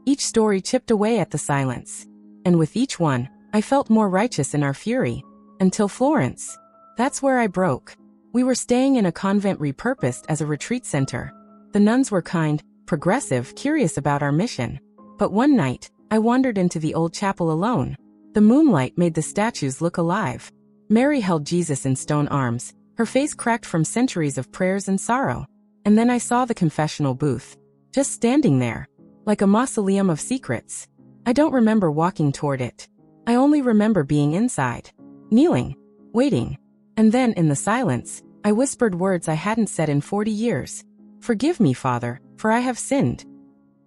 [SPEAKER 1] Each story chipped away at the silence. And with each one, I felt more righteous in our fury. Until Florence. That's where I broke. We were staying in a convent repurposed as a retreat center. The nuns were kind, progressive, curious about our mission. But one night, I wandered into the old chapel alone. The moonlight made the statues look alive. Mary held Jesus in stone arms, her face cracked from centuries of prayers and sorrow. And then I saw the confessional booth, just standing there, like a mausoleum of secrets. I don't remember walking toward it. I only remember being inside, kneeling, waiting. And then, in the silence, I whispered words I hadn't said in 40 years. "Forgive me, Father, for I have sinned."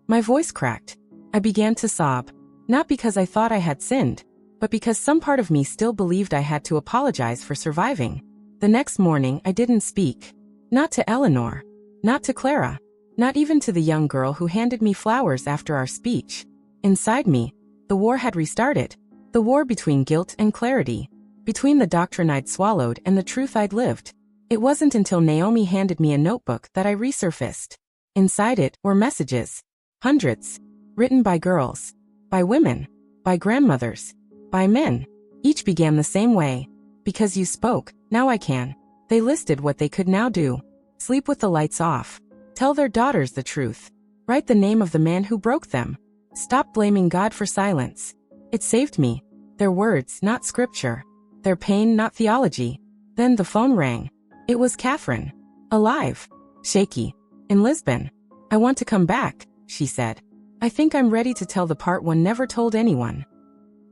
[SPEAKER 1] My voice cracked. I began to sob, not because I thought I had sinned, but because some part of me still believed I had to apologize for surviving. The next morning, I didn't speak. Not to Eleanor. Not to Clara. Not even to the young girl who handed me flowers after our speech. Inside me, the war had restarted. The war between guilt and clarity. Between the doctrine I'd swallowed and the truth I'd lived. It wasn't until Naomi handed me a notebook that I resurfaced. Inside it were messages. Hundreds. Written by girls. By women. By grandmothers. By men. Each began the same way. "Because you spoke, now I can." They listed what they could now do. Sleep with the lights off. Tell their daughters the truth. Write the name of the man who broke them. Stop blaming God for silence. It saved me. Their words, not scripture. Their pain, not theology. Then the phone rang. It was Catherine. Alive. Shaky. In Lisbon. "I want to come back," she said. "I think I'm ready to tell the part one never told anyone."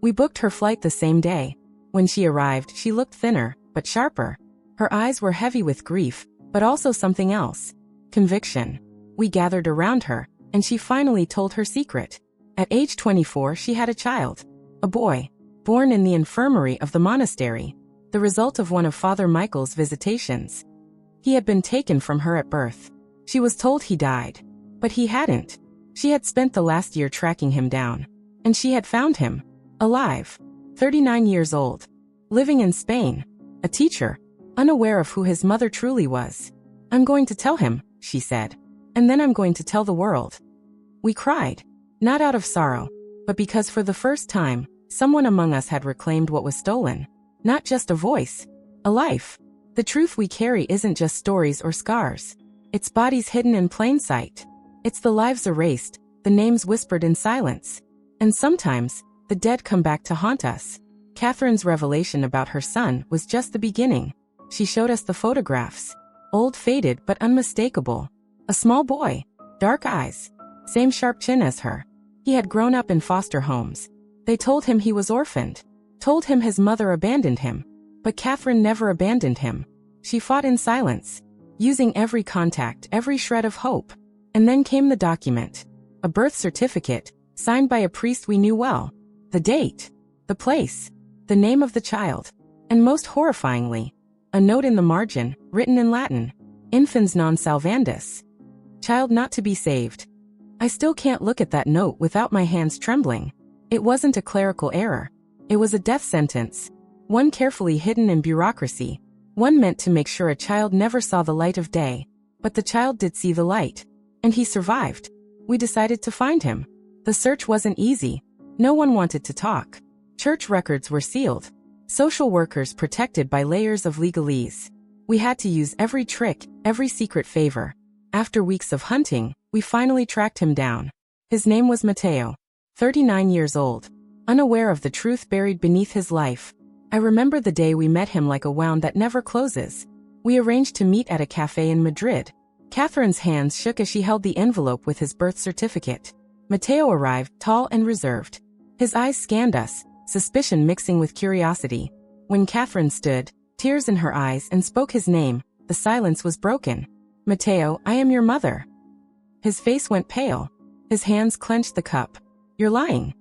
[SPEAKER 1] We booked her flight the same day. When she arrived, she looked thinner, but sharper. Her eyes were heavy with grief, but also something else. Conviction. We gathered around her, and she finally told her secret. At age 24, she had a child. A boy. Born in the infirmary of the monastery. The result of one of Father Michael's visitations. He had been taken from her at birth. She was told he died. But he hadn't. She had spent the last year tracking him down. And she had found him. Alive. 39 years old. Living in Spain. A teacher. Unaware of who his mother truly was. "I'm going to tell him," she said. "And then I'm going to tell the world." We cried. Not out of sorrow, but because for the first time, someone among us had reclaimed what was stolen. Not just a voice. A life. The truth we carry isn't just stories or scars. It's bodies hidden in plain sight. It's the lives erased, the names whispered in silence. And sometimes, the dead come back to haunt us. Catherine's revelation about her son was just the beginning. She showed us the photographs. Old, faded, but unmistakable. A small boy. Dark eyes. Same sharp chin as her. He had grown up in foster homes. They told him he was orphaned. Told him his mother abandoned him. But Catherine never abandoned him. She fought in silence. Using every contact, every shred of hope. And then came the document. A birth certificate, signed by a priest we knew well. The date. The place. The name of the child. And most horrifyingly, a note in the margin, written in Latin. Infans non salvandus. Child not to be saved. I still can't look at that note without my hands trembling. It wasn't a clerical error. It was a death sentence. One carefully hidden in bureaucracy. One meant to make sure a child never saw the light of day. But the child did see the light. And he survived. We decided to find him. The search wasn't easy. No one wanted to talk. Church records were sealed. Social workers protected by layers of legalese. We had to use every trick, every secret favor. After weeks of hunting, we finally tracked him down. His name was Matteo. 39 years old. Unaware of the truth buried beneath his life. I remember the day we met him like a wound that never closes. We arranged to meet at a cafe in Madrid. Catherine's hands shook as she held the envelope with his birth certificate. Matteo arrived, tall and reserved. His eyes scanned us, suspicion mixing with curiosity. When Catherine stood, tears in her eyes, and spoke his name, the silence was broken. "Matteo, I am your mother." His face went pale. His hands clenched the cup. "You're lying.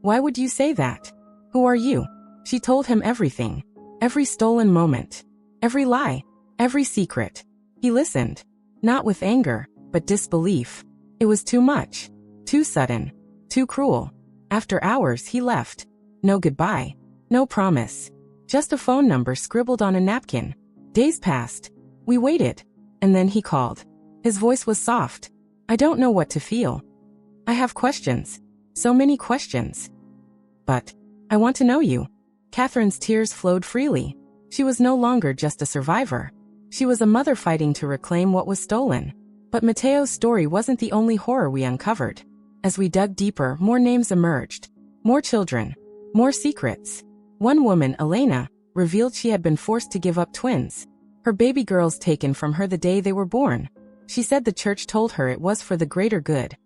[SPEAKER 1] Why would you say that? Who are you?" She told him everything. Every stolen moment. Every lie. Every secret. He listened. Not with anger, but disbelief. It was too much. Too sudden. Too cruel. After hours he left. No goodbye. No promise. Just a phone number scribbled on a napkin. Days passed. We waited. And then he called. His voice was soft. "I don't know what to feel. I have questions. So many questions. But I want to know you." Catherine's tears flowed freely. She was no longer just a survivor. She was a mother fighting to reclaim what was stolen. But Matteo's story wasn't the only horror we uncovered. As we dug deeper, more names emerged. More children. More secrets. One woman, Elena, revealed she had been forced to give up twins. Her baby girls taken from her the day they were born. She said the church told her it was for the greater good.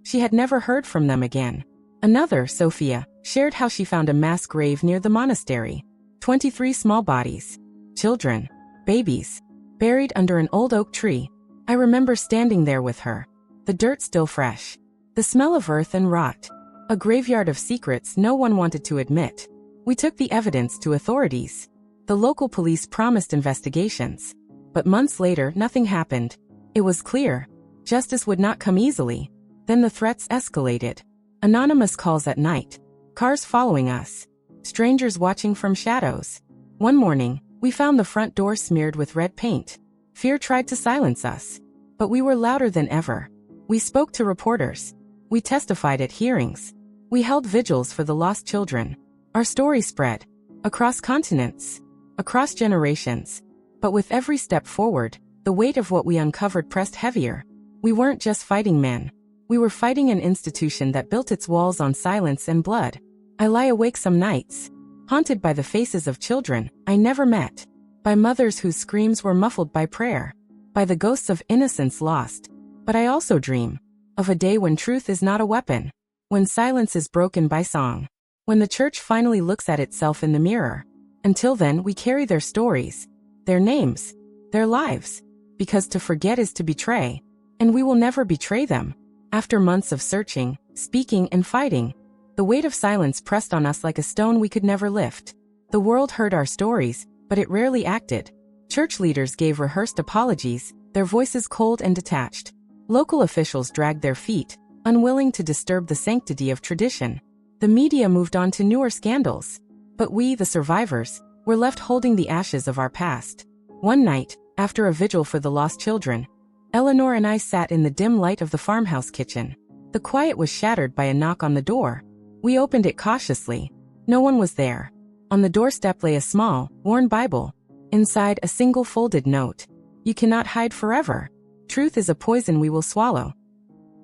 [SPEAKER 1] She had never heard from them again. Another, Sophia, shared how she found a mass grave near the monastery. 23 small bodies. Children. Babies. Buried under an old oak tree. I remember standing there with her. The dirt still fresh. The smell of earth and rot. A graveyard of secrets no one wanted to admit. We took the evidence to authorities. The local police promised investigations. But months later, nothing happened. It was clear. Justice would not come easily. Then the threats escalated. Anonymous calls at night. Cars following us. Strangers watching from shadows. One morning, we found the front door smeared with red paint. Fear tried to silence us. But we were louder than ever. We spoke to reporters. We testified at hearings. We held vigils for the lost children. Our story spread. Across continents. Across generations. But with every step forward, the weight of what we uncovered pressed heavier. We weren't just fighting men. We were fighting an institution that built its walls on silence and blood. I lie awake some nights, haunted by the faces of children I never met, by mothers whose screams were muffled by prayer, by the ghosts of innocence lost. But I also dream of a day when truth is not a weapon, when silence is broken by song, when the church finally looks at itself in the mirror. Until then, we carry their stories, their names, their lives, because to forget is to betray, and we will never betray them. After months of searching, speaking, and fighting, the weight of silence pressed on us like a stone we could never lift. The world heard our stories, but it rarely acted. Church leaders gave rehearsed apologies, their voices cold and detached. Local officials dragged their feet, unwilling to disturb the sanctity of tradition. The media moved on to newer scandals. But we, the survivors, were left holding the ashes of our past. One night, after a vigil for the lost children, Eleanor and I sat in the dim light of the farmhouse kitchen. The quiet was shattered by a knock on the door. We opened it cautiously. No one was there. On the doorstep lay a small, worn Bible. Inside, a single folded note. "You cannot hide forever. Truth is a poison we will swallow."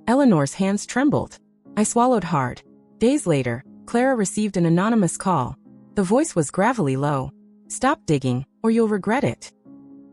[SPEAKER 1] Eleanor's hands trembled. I swallowed hard. Days later, Clara received an anonymous call. The voice was gravelly low. "Stop digging, or you'll regret it."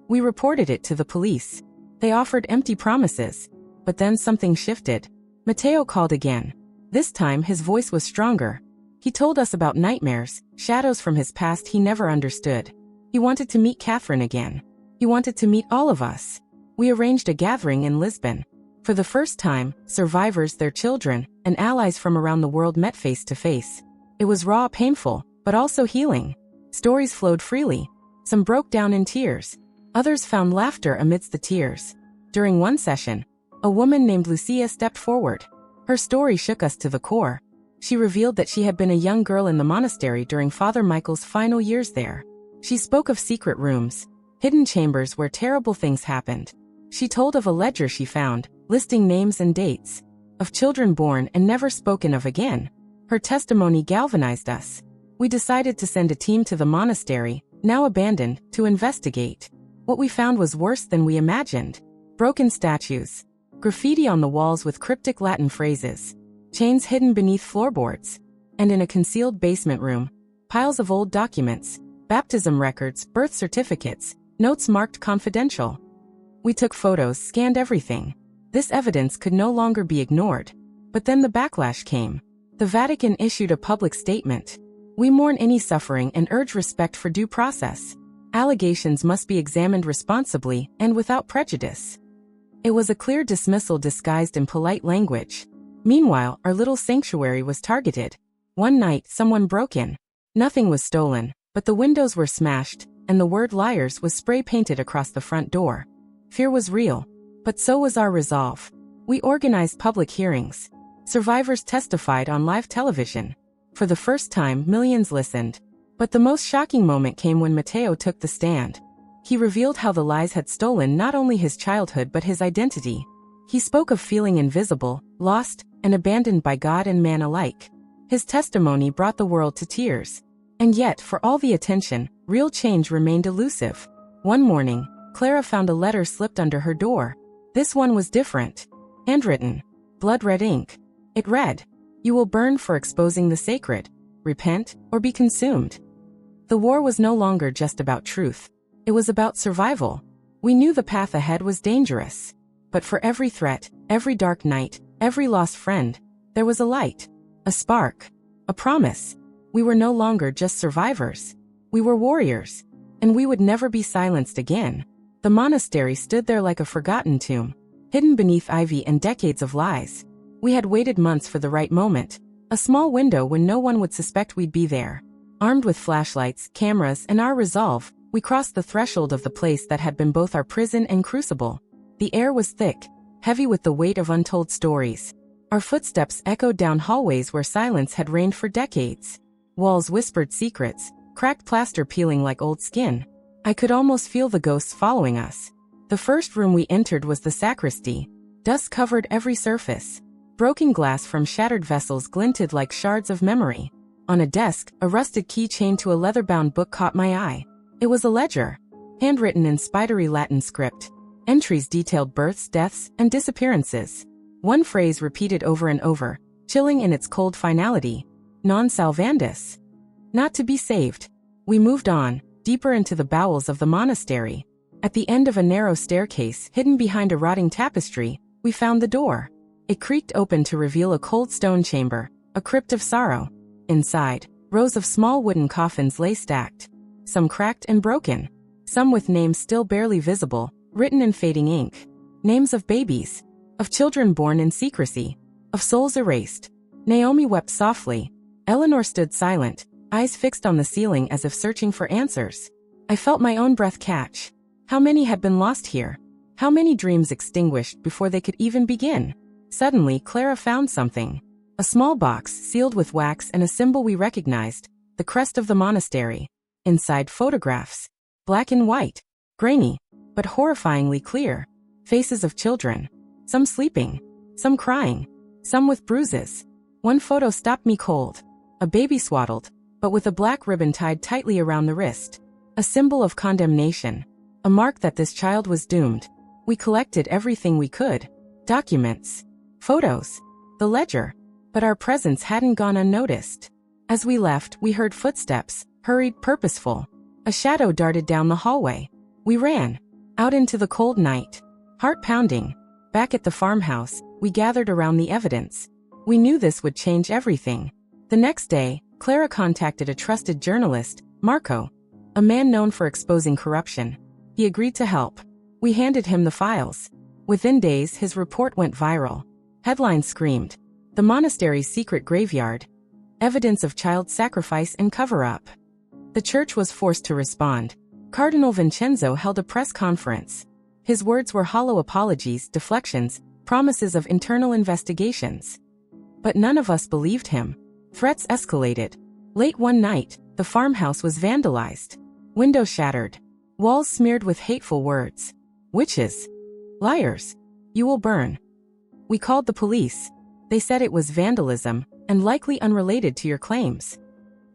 [SPEAKER 1] We reported it to the police. They offered empty promises. But then something shifted. Matteo called again. This time his voice was stronger. He told us about nightmares, shadows from his past he never understood. He wanted to meet Catherine again. He wanted to meet all of us. We arranged a gathering in Lisbon. For the first time, survivors, their children, and allies from around the world met face to face. It was raw, painful, but also healing. Stories flowed freely. Some broke down in tears. Others found laughter amidst the tears. During one session, a woman named Lucia stepped forward. Her story shook us to the core. She revealed that she had been a young girl in the monastery during Father Michael's final years there. She spoke of secret rooms, hidden chambers where terrible things happened. She told of a ledger she found, listing names and dates, of children born and never spoken of again. Her testimony galvanized us. We decided to send a team to the monastery, now abandoned, to investigate. What we found was worse than we imagined. Broken statues, graffiti on the walls with cryptic Latin phrases, chains hidden beneath floorboards, and in a concealed basement room, piles of old documents, baptism records, birth certificates, notes marked confidential. We took photos, scanned everything. This evidence could no longer be ignored. But then the backlash came. The Vatican issued a public statement. We mourn any suffering and urge respect for due process. Allegations must be examined responsibly and without prejudice. It was a clear dismissal disguised in polite language. Meanwhile, our little sanctuary was targeted. One night, someone broke in. Nothing was stolen, but the windows were smashed, and the word liars was spray-painted across the front door. Fear was real, but so was our resolve. We organized public hearings. Survivors testified on live television. For the first time, millions listened. But the most shocking moment came when Mateo took the stand. He revealed how the lies had stolen not only his childhood but his identity. He spoke of feeling invisible, lost, and abandoned by God and man alike. His testimony brought the world to tears. And yet, for all the attention, real change remained elusive. One morning, Clara found a letter slipped under her door. This one was different. Handwritten. Blood-red ink. It read, "You will burn for exposing the sacred. Repent, or be consumed." The war was no longer just about truth. It was about survival. We knew the path ahead was dangerous. But for every threat, every dark night, every lost friend, there was a light. A spark. A promise. We were no longer just survivors. We were warriors. And we would never be silenced again. The monastery stood there like a forgotten tomb, hidden beneath ivy and decades of lies. We had waited months for the right moment. A small window when no one would suspect we'd be there. Armed with flashlights, cameras, and our resolve, we crossed the threshold of the place that had been both our prison and crucible. The air was thick, heavy with the weight of untold stories. Our footsteps echoed down hallways where silence had reigned for decades. Walls whispered secrets, cracked plaster peeling like old skin. I could almost feel the ghosts following us. The first room we entered was the sacristy. Dust covered every surface. Broken glass from shattered vessels glinted like shards of memory. On a desk, a rusted key chained to a leather-bound book caught my eye. It was a ledger, handwritten in spidery Latin script. Entries detailed births, deaths, and disappearances. One phrase repeated over and over, chilling in its cold finality. Non salvandis. Not to be saved. We moved on, deeper into the bowels of the monastery. At the end of a narrow staircase, hidden behind a rotting tapestry, we found the door. It creaked open to reveal a cold stone chamber, a crypt of sorrow. Inside, rows of small wooden coffins lay stacked. Some cracked and broken. Some with names still barely visible, written in fading ink. Names of babies. Of children born in secrecy. Of souls erased. Naomi wept softly. Eleanor stood silent, eyes fixed on the ceiling as if searching for answers. I felt my own breath catch. How many had been lost here? How many dreams extinguished before they could even begin? Suddenly, Clara found something. A small box sealed with wax and a symbol we recognized, the crest of the monastery. Inside, photographs. Black and white. Grainy, but horrifyingly clear. Faces of children. Some sleeping. Some crying. Some with bruises. One photo stopped me cold. A baby swaddled, but with a black ribbon tied tightly around the wrist. A symbol of condemnation. A mark that this child was doomed. We collected everything we could. Documents. Photos. The ledger. But our presence hadn't gone unnoticed. As we left, we heard footsteps, hurried, purposeful. A shadow darted down the hallway. We ran. Out into the cold night. Heart pounding. Back at the farmhouse, we gathered around the evidence. We knew this would change everything. The next day, Clara contacted a trusted journalist, Marco, a man known for exposing corruption. He agreed to help. We handed him the files. Within days, his report went viral. Headlines screamed, "The monastery's secret graveyard. Evidence of child sacrifice and cover-up." The church was forced to respond. Cardinal Vincenzo held a press conference. His words were hollow apologies, deflections, promises of internal investigations. But none of us believed him. Threats escalated. Late one night, the farmhouse was vandalized. Windows shattered. Walls smeared with hateful words. "Witches. Liars. You will burn." We called the police. They said it was vandalism, and likely unrelated to your claims.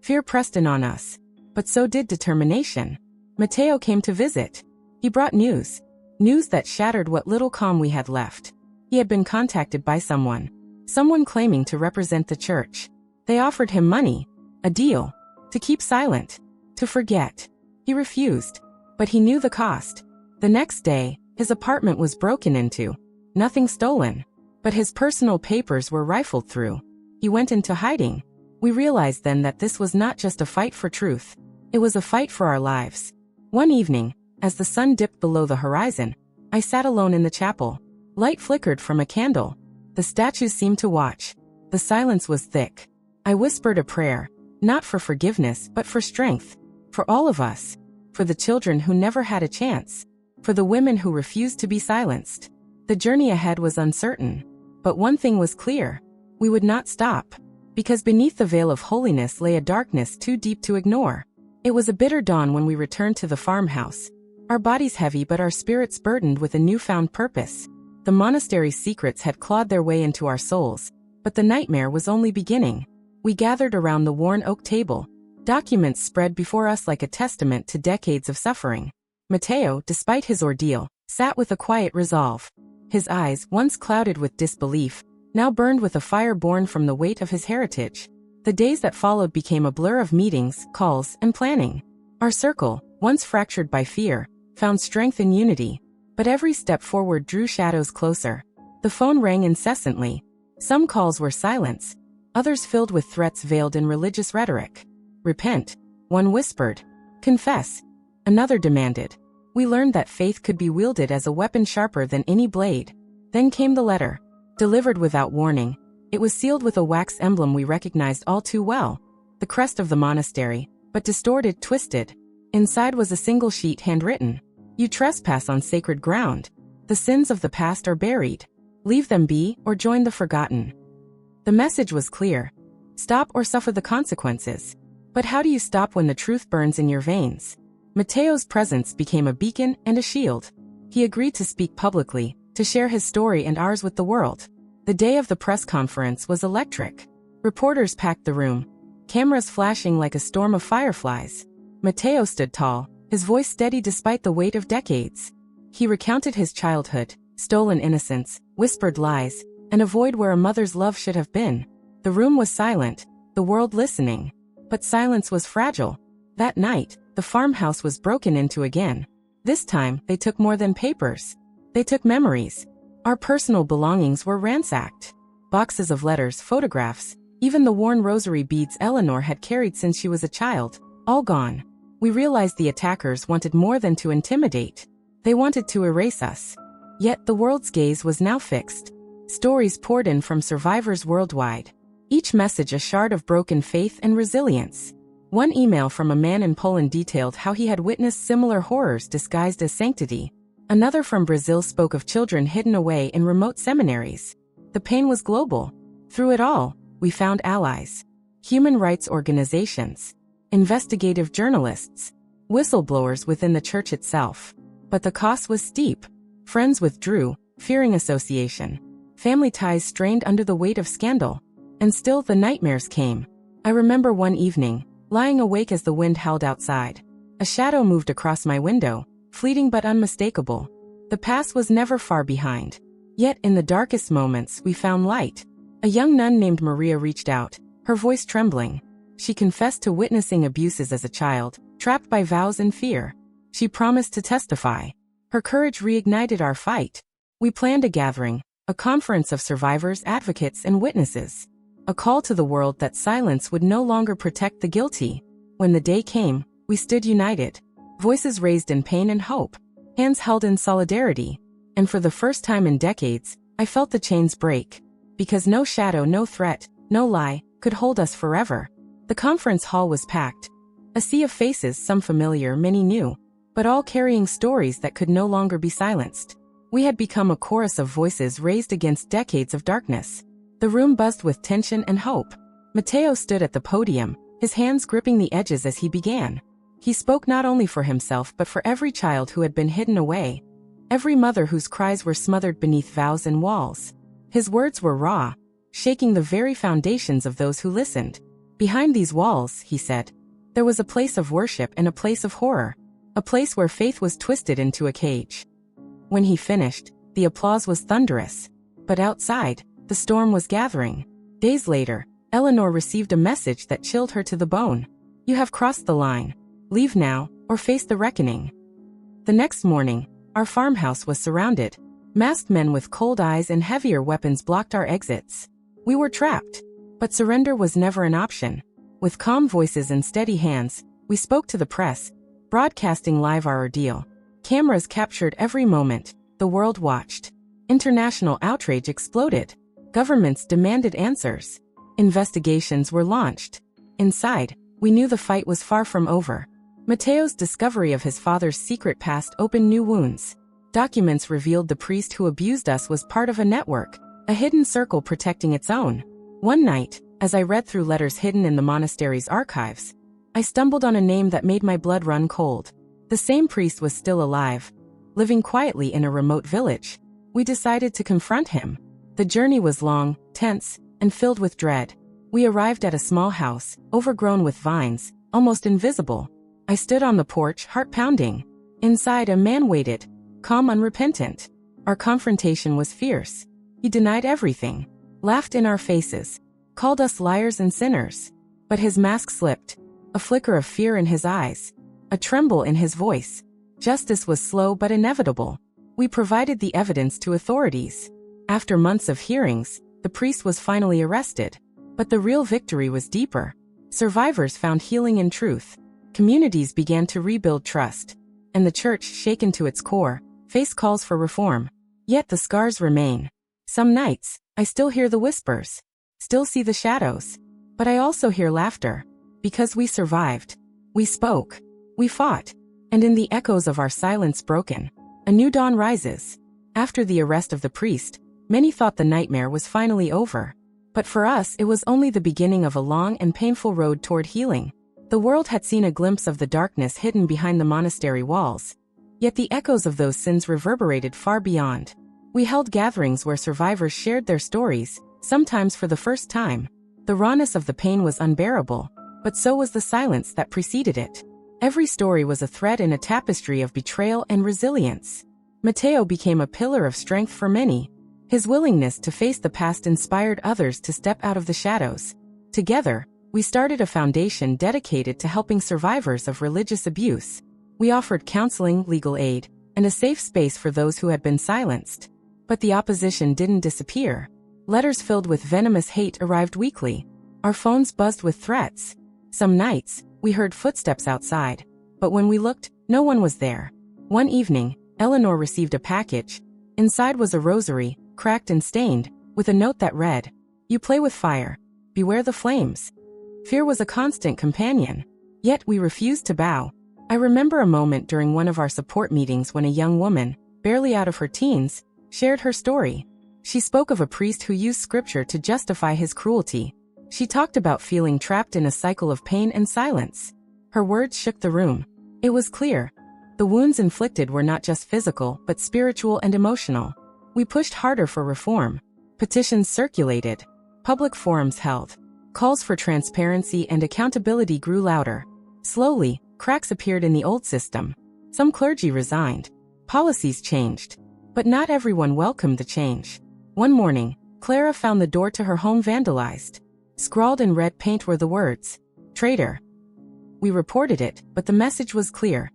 [SPEAKER 1] Fear pressed in on us. But so did determination. Mateo came to visit. He brought news. News that shattered what little calm we had left. He had been contacted by someone. Someone claiming to represent the church. They offered him money. A deal. To keep silent. To forget. He refused. But he knew the cost. The next day, his apartment was broken into. Nothing stolen. But his personal papers were rifled through. He went into hiding. We realized then that this was not just a fight for truth. It was a fight for our lives. One evening, as the sun dipped below the horizon, I sat alone in the chapel. Light flickered from a candle. The statues seemed to watch. The silence was thick. I whispered a prayer, not for forgiveness but for strength. For all of us. For the children who never had a chance. For the women who refused to be silenced. The journey ahead was uncertain. But one thing was clear. We would not stop. Because beneath the veil of holiness lay a darkness too deep to ignore. It was a bitter dawn when we returned to the farmhouse. Our bodies heavy but our spirits burdened with a newfound purpose. The monastery's secrets had clawed their way into our souls. But the nightmare was only beginning. We gathered around the worn oak table. Documents spread before us like a testament to decades of suffering. Matteo, despite his ordeal, sat with a quiet resolve. His eyes, once clouded with disbelief, now burned with a fire born from the weight of his heritage. The days that followed became a blur of meetings, calls, and planning. Our circle, once fractured by fear, found strength in unity. But every step forward drew shadows closer. The phone rang incessantly. Some calls were silence, others filled with threats veiled in religious rhetoric. Repent, one whispered. Confess, another demanded. We learned that faith could be wielded as a weapon sharper than any blade. Then came the letter. Delivered without warning, it was sealed with a wax emblem we recognized all too well. The crest of the monastery, but distorted, twisted. Inside was a single sheet handwritten. You trespass on sacred ground. The sins of the past are buried. Leave them be, or join the forgotten. The message was clear. Stop or suffer the consequences. But how do you stop when the truth burns in your veins? Matteo's presence became a beacon and a shield. He agreed to speak publicly, to share his story and ours with the world. The day of the press conference was electric. Reporters packed the room, cameras flashing like a storm of fireflies. Matteo stood tall, his voice steady despite the weight of decades. He recounted his childhood, stolen innocence, whispered lies, and a void where a mother's love should have been. The room was silent, the world listening. But silence was fragile. That night, the farmhouse was broken into again. This time, they took more than papers. They took memories. Our personal belongings were ransacked. Boxes of letters, photographs, even the worn rosary beads Eleanor had carried since she was a child, all gone. We realized the attackers wanted more than to intimidate. They wanted to erase us. Yet the world's gaze was now fixed. Stories poured in from survivors worldwide. Each message a shard of broken faith and resilience. One email from a man in Poland detailed how he had witnessed similar horrors disguised as sanctity. Another from Brazil spoke of children hidden away in remote seminaries. The pain was global. Through it all, we found allies. Human rights organizations. Investigative journalists. Whistleblowers within the church itself. But the cost was steep. Friends withdrew, fearing association. Family ties strained under the weight of scandal. And still the nightmares came. I remember one evening, lying awake as the wind howled outside. A shadow moved across my window, fleeting but unmistakable. The past was never far behind. Yet in the darkest moments we found light. A young nun named Maria reached out, her voice trembling. She confessed to witnessing abuses as a child, trapped by vows and fear. She promised to testify. Her courage reignited our fight. We planned a gathering, a conference of survivors, advocates, and witnesses. A call to the world that silence would no longer protect the guilty. When the day came, we stood united. Voices raised in pain and hope. Hands held in solidarity. And for the first time in decades, I felt the chains break. Because no shadow, no threat, no lie, could hold us forever. The conference hall was packed. A sea of faces, some familiar, many new. But all carrying stories that could no longer be silenced. We had become a chorus of voices raised against decades of darkness. The room buzzed with tension and hope. Matteo stood at the podium, his hands gripping the edges as he began. He spoke not only for himself but for every child who had been hidden away. Every mother whose cries were smothered beneath vows and walls. His words were raw, shaking the very foundations of those who listened. Behind these walls, he said, there was a place of worship and a place of horror. A place where faith was twisted into a cage. When he finished, the applause was thunderous. But outside, the storm was gathering. Days later, Eleanor received a message that chilled her to the bone. You have crossed the line. Leave now, or face the reckoning. The next morning, our farmhouse was surrounded. Masked men with cold eyes and heavier weapons blocked our exits. We were trapped. But surrender was never an option. With calm voices and steady hands, we spoke to the press, broadcasting live our ordeal. Cameras captured every moment. The world watched. International outrage exploded. Governments demanded answers. Investigations were launched. Inside, we knew the fight was far from over. Mateo's discovery of his father's secret past opened new wounds. Documents revealed the priest who abused us was part of a network, a hidden circle protecting its own. One night, as I read through letters hidden in the monastery's archives, I stumbled on a name that made my blood run cold. The same priest was still alive, living quietly in a remote village. We decided to confront him. The journey was long, tense, and filled with dread. We arrived at a small house, overgrown with vines, almost invisible. I stood on the porch, heart pounding. Inside, a man waited, calm, unrepentant. Our confrontation was fierce. He denied everything, laughed in our faces, called us liars and sinners. But his mask slipped, a flicker of fear in his eyes, a tremble in his voice. Justice was slow but inevitable. We provided the evidence to authorities. After months of hearings, the priest was finally arrested. But the real victory was deeper. Survivors found healing in truth. Communities began to rebuild trust. And the church, shaken to its core, faced calls for reform. Yet the scars remain. Some nights, I still hear the whispers, still see the shadows. But I also hear laughter. Because we survived. We spoke. We fought. And in the echoes of our silence broken, a new dawn rises. After the arrest of the priest, many thought the nightmare was finally over. But for us, it was only the beginning of a long and painful road toward healing. The world had seen a glimpse of the darkness hidden behind the monastery walls. Yet the echoes of those sins reverberated far beyond. We held gatherings where survivors shared their stories, sometimes for the first time. The rawness of the pain was unbearable, but so was the silence that preceded it. Every story was a thread in a tapestry of betrayal and resilience. Mateo became a pillar of strength for many. His willingness to face the past inspired others to step out of the shadows. Together, we started a foundation dedicated to helping survivors of religious abuse. We offered counseling, legal aid, and a safe space for those who had been silenced. But the opposition didn't disappear. Letters filled with venomous hate arrived weekly. Our phones buzzed with threats. Some nights, we heard footsteps outside. But when we looked, no one was there. One evening, Eleanor received a package. Inside was a rosary, cracked and stained, with a note that read, "You play with fire. Beware the flames." Fear was a constant companion. Yet we refused to bow. I remember a moment during one of our support meetings when a young woman, barely out of her teens, shared her story. She spoke of a priest who used scripture to justify his cruelty. She talked about feeling trapped in a cycle of pain and silence. Her words shook the room. It was clear. The wounds inflicted were not just physical, but spiritual and emotional. We pushed harder for reform. Petitions circulated. Public forums held. Calls for transparency and accountability grew louder. Slowly, cracks appeared in the old system. Some clergy resigned. Policies changed. But not everyone welcomed the change. One morning, Clara found the door to her home vandalized. Scrawled in red paint were the words, "Traitor." We reported it, but the message was clear.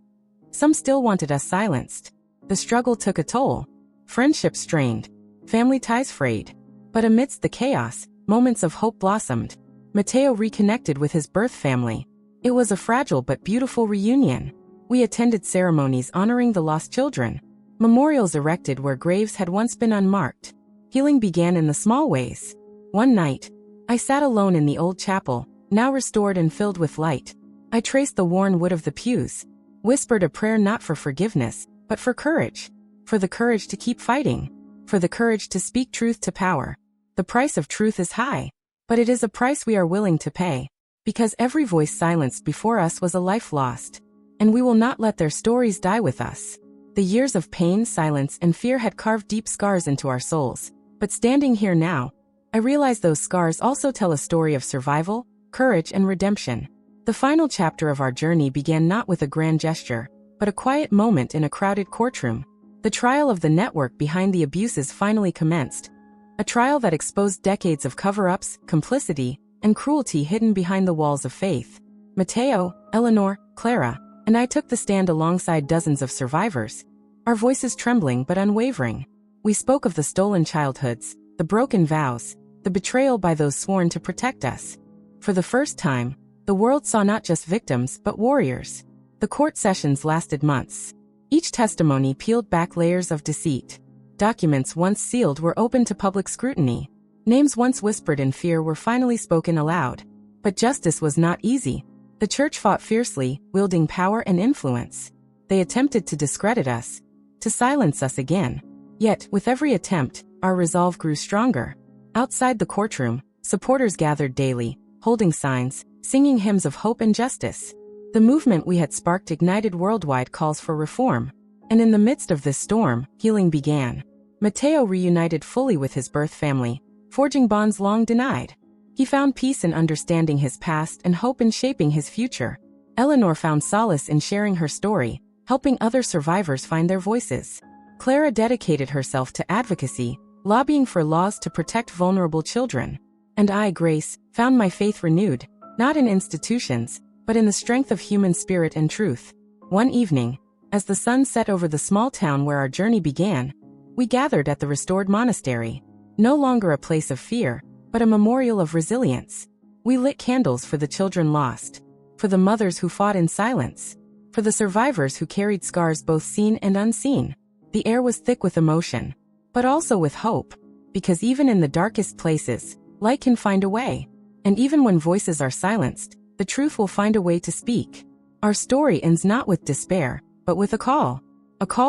[SPEAKER 1] Some still wanted us silenced. The struggle took a toll. Friendships strained. Family ties frayed. But amidst the chaos, moments of hope blossomed. Mateo reconnected with his birth family. It was a fragile but beautiful reunion. We attended ceremonies honoring the lost children. Memorials erected where graves had once been unmarked. Healing began in the small ways. One night, I sat alone in the old chapel, now restored and filled with light. I traced the worn wood of the pews, whispered a prayer not for forgiveness, but for courage. For the courage to keep fighting. For the courage to speak truth to power. The price of truth is high, but it is a price we are willing to pay. Because every voice silenced before us was a life lost. And we will not let their stories die with us. The years of pain, silence, and fear had carved deep scars into our souls. But standing here now, I realize those scars also tell a story of survival, courage, and redemption. The final chapter of our journey began not with a grand gesture, but a quiet moment in a crowded courtroom. The trial of the network behind the abuses finally commenced. A trial that exposed decades of cover-ups, complicity, and cruelty hidden behind the walls of faith. Mateo, Eleanor, Clara, and I took the stand alongside dozens of survivors, our voices trembling but unwavering. We spoke of the stolen childhoods, the broken vows, the betrayal by those sworn to protect us. For the first time, the world saw not just victims but warriors. The court sessions lasted months. Each testimony peeled back layers of deceit. Documents once sealed were opened to public scrutiny. Names once whispered in fear were finally spoken aloud. But justice was not easy. The church fought fiercely, wielding power and influence. They attempted to discredit us, to silence us again. Yet, with every attempt, our resolve grew stronger. Outside the courtroom, supporters gathered daily, holding signs, singing hymns of hope and justice. The movement we had sparked ignited worldwide calls for reform. And in the midst of this storm, healing began. Matteo reunited fully with his birth family, forging bonds long denied. He found peace in understanding his past and hope in shaping his future. Eleanor found solace in sharing her story, helping other survivors find their voices. Clara dedicated herself to advocacy, lobbying for laws to protect vulnerable children. And I, Grace, found my faith renewed, not in institutions, but in the strength of human spirit and truth. One evening, as the sun set over the small town where our journey began, we gathered at the restored monastery. No longer a place of fear, but a memorial of resilience. We lit candles for the children lost, for the mothers who fought in silence, for the survivors who carried scars both seen and unseen. The air was thick with emotion, but also with hope, because even in the darkest places, light can find a way. And even when voices are silenced, the truth will find a way to speak. Our story ends not with despair, but with a call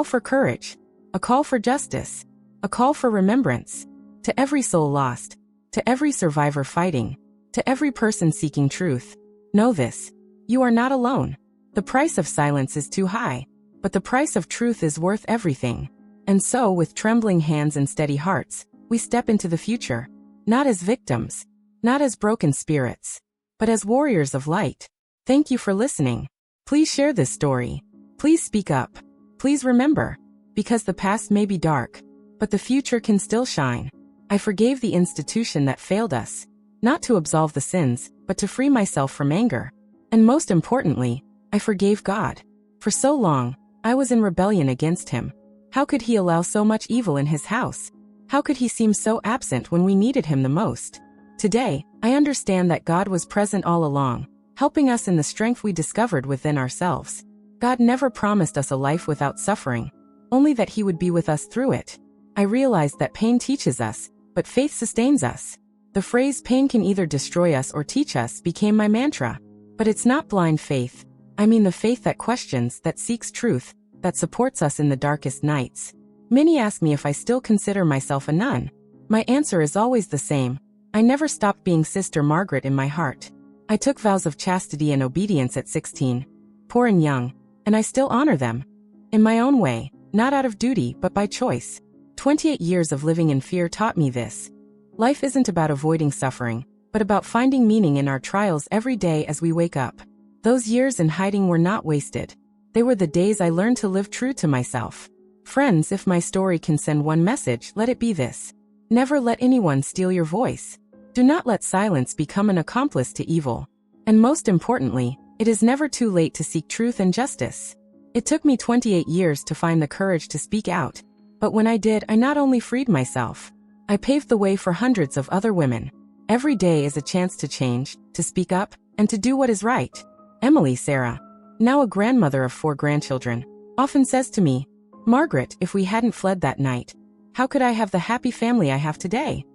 [SPEAKER 1] for courage, a call for justice, a call for remembrance. To every soul lost, to every survivor fighting, to every person seeking truth, know this: you are not alone. The price of silence is too high, but the price of truth is worth everything. And so, with trembling hands and steady hearts, we step into the future, not as victims, not as broken spirits, but as warriors of light. Thank you for listening. Please share this story. Please speak up. Please remember, because the past may be dark, but the future can still shine. I forgave the institution that failed us, not to absolve the sins, but to free myself from anger. And most importantly, I forgave God. For so long, I was in rebellion against him. How could he allow so much evil in his house? How could he seem so absent when we needed him the most? Today, I understand that God was present all along, helping us in the strength we discovered within ourselves. God never promised us a life without suffering, only that he would be with us through it. I realized that pain teaches us, but faith sustains us. The phrase pain can either destroy us or teach us became my mantra. But it's not blind faith. I mean the faith that questions, that seeks truth, that supports us in the darkest nights. Many ask me if I still consider myself a nun. My answer is always the same. I never stopped being Sister Margaret in my heart. I took vows of chastity and obedience at 16, poor and young, and I still honor them. In my own way, not out of duty but by choice. 28 years of living in fear taught me this. Life isn't about avoiding suffering, but about finding meaning in our trials every day as we wake up. Those years in hiding were not wasted. They were the days I learned to live true to myself. Friends, if my story can send one message, let it be this: never let anyone steal your voice. Do not let silence become an accomplice to evil. And most importantly, it is never too late to seek truth and justice. It took me 28 years to find the courage to speak out. But when I did, I not only freed myself, I paved the way for hundreds of other women. Every day is a chance to change, to speak up, and to do what is right. Emily Sarah, now a grandmother of 4 grandchildren, often says to me, "Margaret, if we hadn't fled that night, how could I have the happy family I have today?"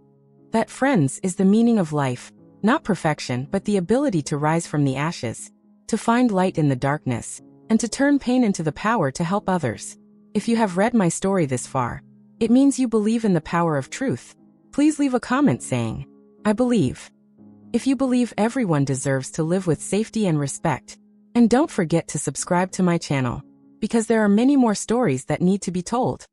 [SPEAKER 1] That, friends, is the meaning of life, not perfection but the ability to rise from the ashes, to find light in the darkness, and to turn pain into the power to help others. If you have read my story this far, it means you believe in the power of truth. Please leave a comment saying, "I believe." If you believe everyone deserves to live with safety and respect. And don't forget to subscribe to my channel, because there are many more stories that need to be told.